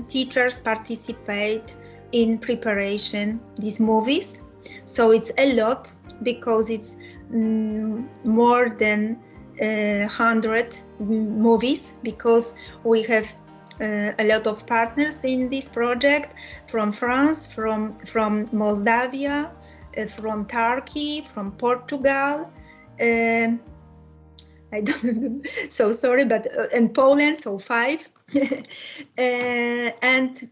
teachers participate in preparation these movies. So it's a lot, because it's more than 100 movies, because we have a lot of partners in this project, from France, from Moldavia, from Turkey, from Portugal. I don't know, so sorry, but and Poland, so 5. And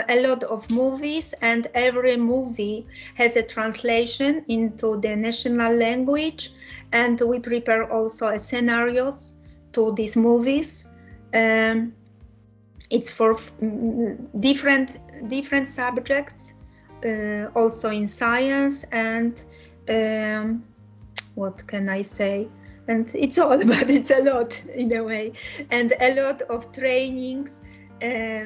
a lot of movies, and every movie has a translation into the national language, and we prepare also scenarios to these movies. It's for different subjects, also in science, and what can I say? And it's all, but it's a lot in a way, and a lot of trainings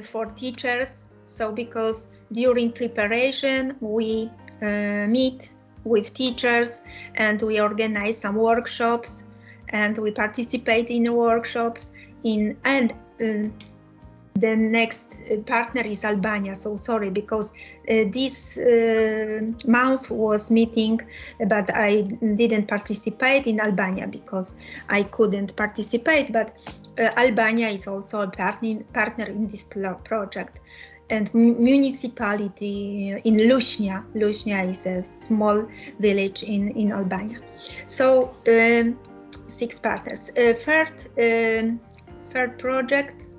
for teachers. So because during preparation we meet with teachers, and we organize some workshops, and we participate in the workshops. The next partner is Albania, so sorry, because this month was meeting, but I didn't participate in Albania because I couldn't participate, but Albania is also a partner in this project. And municipality in Luśnia. Luśnia is a small village in Albania. So 6 partners. Third project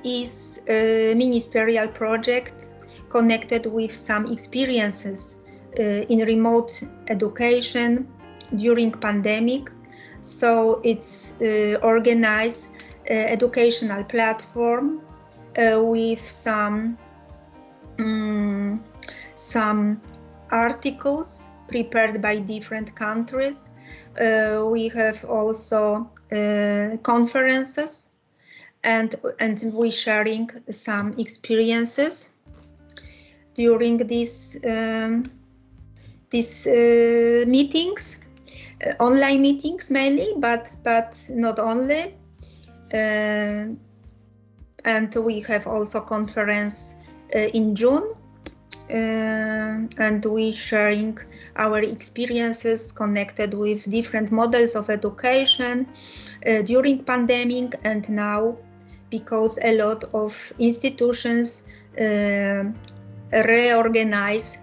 is a ministerial project connected with some experiences in remote education during pandemic. So it's organized educational platform with some articles prepared by different countries. We have also conferences, and we sharing some experiences during these meetings, online meetings mainly, but not only. And we have also conference in June, and we sharing our experiences connected with different models of education during pandemic and now, because a lot of institutions reorganize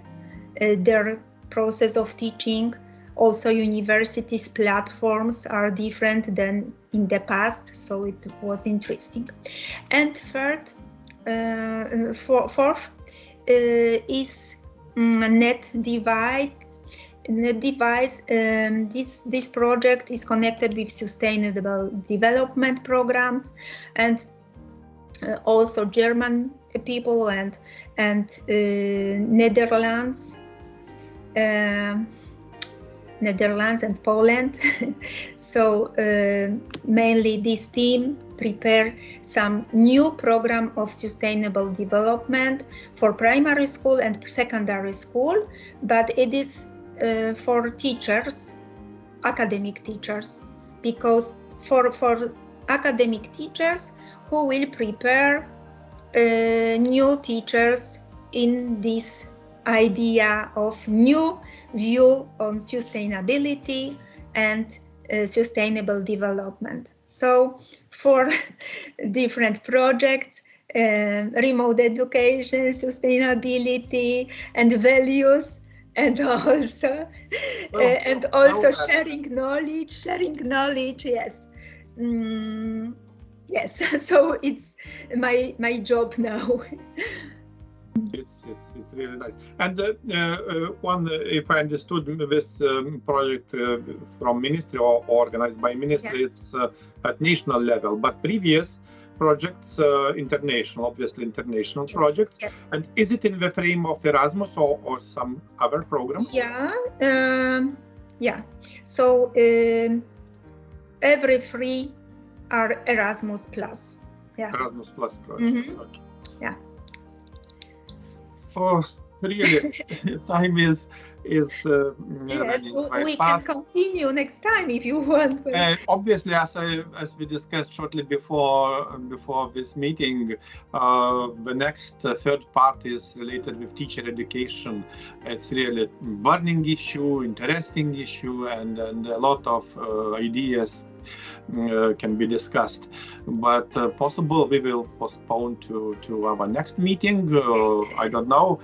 their process of teaching. Also, universities' platforms are different than in the past, so it was interesting. And fourth is net device. This project is connected with sustainable development programs, and also German people and Netherlands and Poland. So mainly this team prepare some new program of sustainable development for primary school and secondary school, but it is for teachers, academic teachers, because for academic teachers who will prepare new teachers in this idea of new view on sustainability and sustainable development. So for different projects, remote education, sustainability, and values, and also sharing knowledge. Yes. Yes. So it's my job now. It's really nice. And one, if I understood this project from ministry or organized by ministry, yeah. It's at national level, but previous projects international, obviously international, yes. Projects. Yes. And is it in the frame of Erasmus or some other program? Yeah. Yeah. So every 3 are Erasmus plus. Yeah. Erasmus plus projects. Mm-hmm. Okay. Yeah. Oh, really? Time is yes, we can continue next time if you want. Obviously, as we discussed shortly before this meeting, the next third part is related with teacher education. It's really a burning issue, interesting issue, and a lot of ideas can be discussed. But possible we will postpone to our next meeting. I don't know,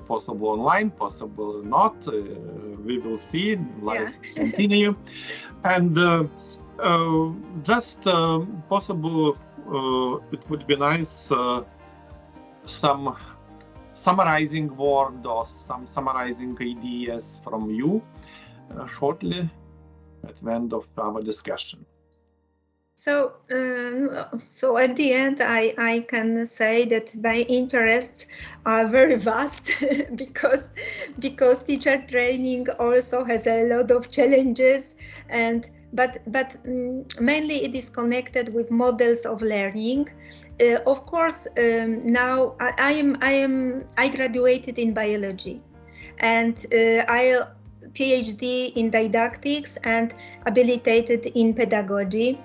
possible online, possible not. We will see. Life continue. And just possible, it would be nice some summarizing word or some summarizing ideas from you shortly at the end of our discussion. So, so at the end, I can say that my interests are very vast because teacher training also has a lot of challenges, and but mainly it is connected with models of learning. Of course, now I graduated in biology, and I PhD in didactics and habilitated in pedagogy.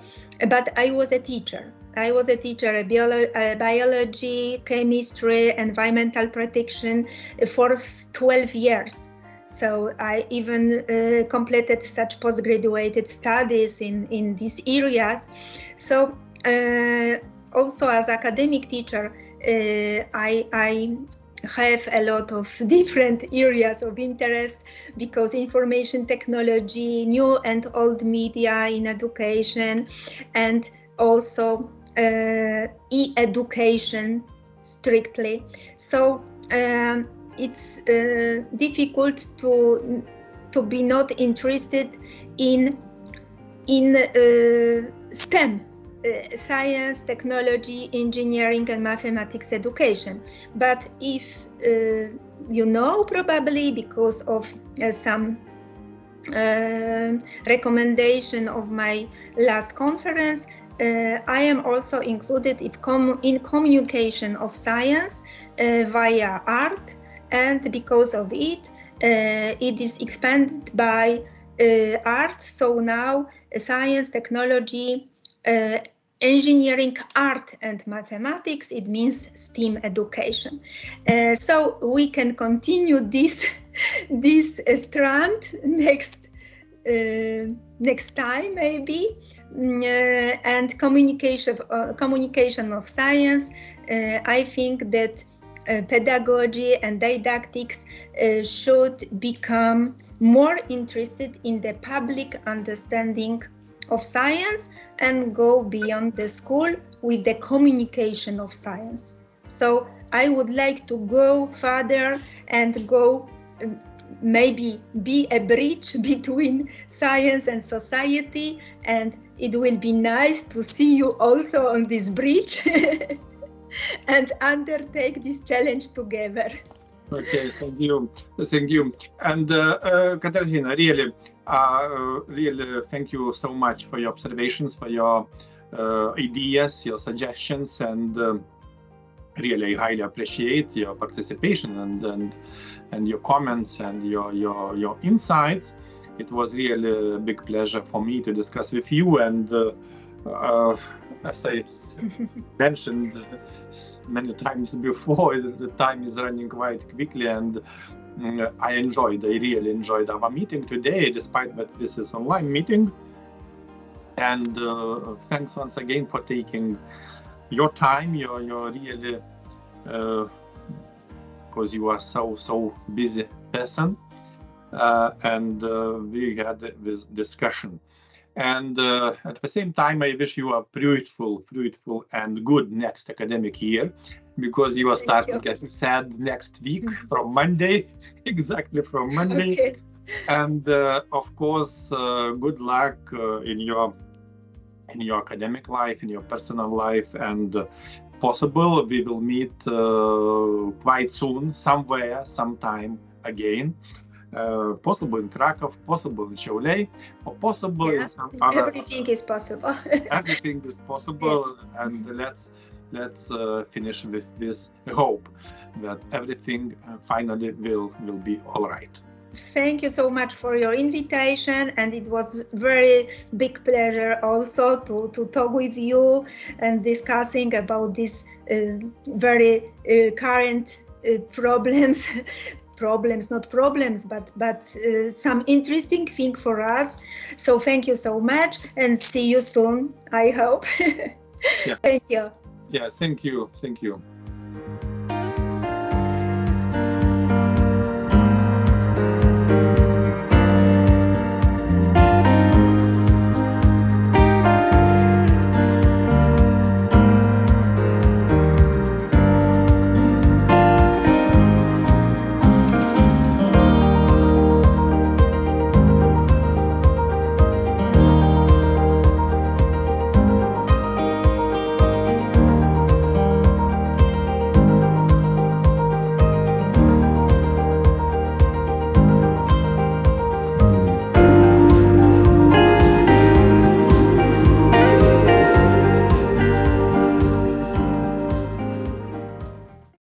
But I was a teacher. I was a teacher of biology, chemistry, environmental protection for 12 years. So I even completed such postgraduate studies in these areas. So also as academic teacher, I have a lot of different areas of interest, because information technology, new and old media in education, and also e-education strictly. So it's difficult to be not interested in STEM. Science, technology, engineering, and mathematics education. But if you know, probably because of some recommendation of my last conference, I am also included in communication of science via art, and because of it, it is expanded by art. So now science, technology, engineering, art, and mathematics, it means STEAM education. So we can continue this strand next time maybe. And communication of science. I think that pedagogy and didactics should become more interested in the public understanding of science and go beyond the school with the communication of science. So I would like to go further and go maybe be a bridge between science and society, and it will be nice to see you also on this bridge and undertake this challenge together. Okay, thank you. And Katarzyna, really thank you so much for your observations, for your ideas, your suggestions, and really highly appreciate your participation and your comments and your insights. It was really a big pleasure for me to discuss with you, and as I mentioned many times before, the time is running quite quickly, and I really enjoyed our meeting today, despite that this is online meeting. And thanks once again for taking your time. You're really, because you are so busy person, and we had this discussion. And at the same time, I wish you a fruitful and good next academic year, because you are starting, as you said, next week from Monday, exactly from Monday. Okay. And of course, good luck in your academic life, in your personal life, and possible we will meet quite soon, somewhere, sometime again. Possible in Krakow, possible in Šiauliai, or possible in some other. Everything is possible. Everything is possible, yes. And let's finish with this hope that everything finally will be all right. Thank you so much for your invitation, and it was very big pleasure also to talk with you and discussing about these very current problems not problems, but some interesting thing for us. So thank you so much, and see you soon, I hope. Yeah. Thank you. Yeah, thank you.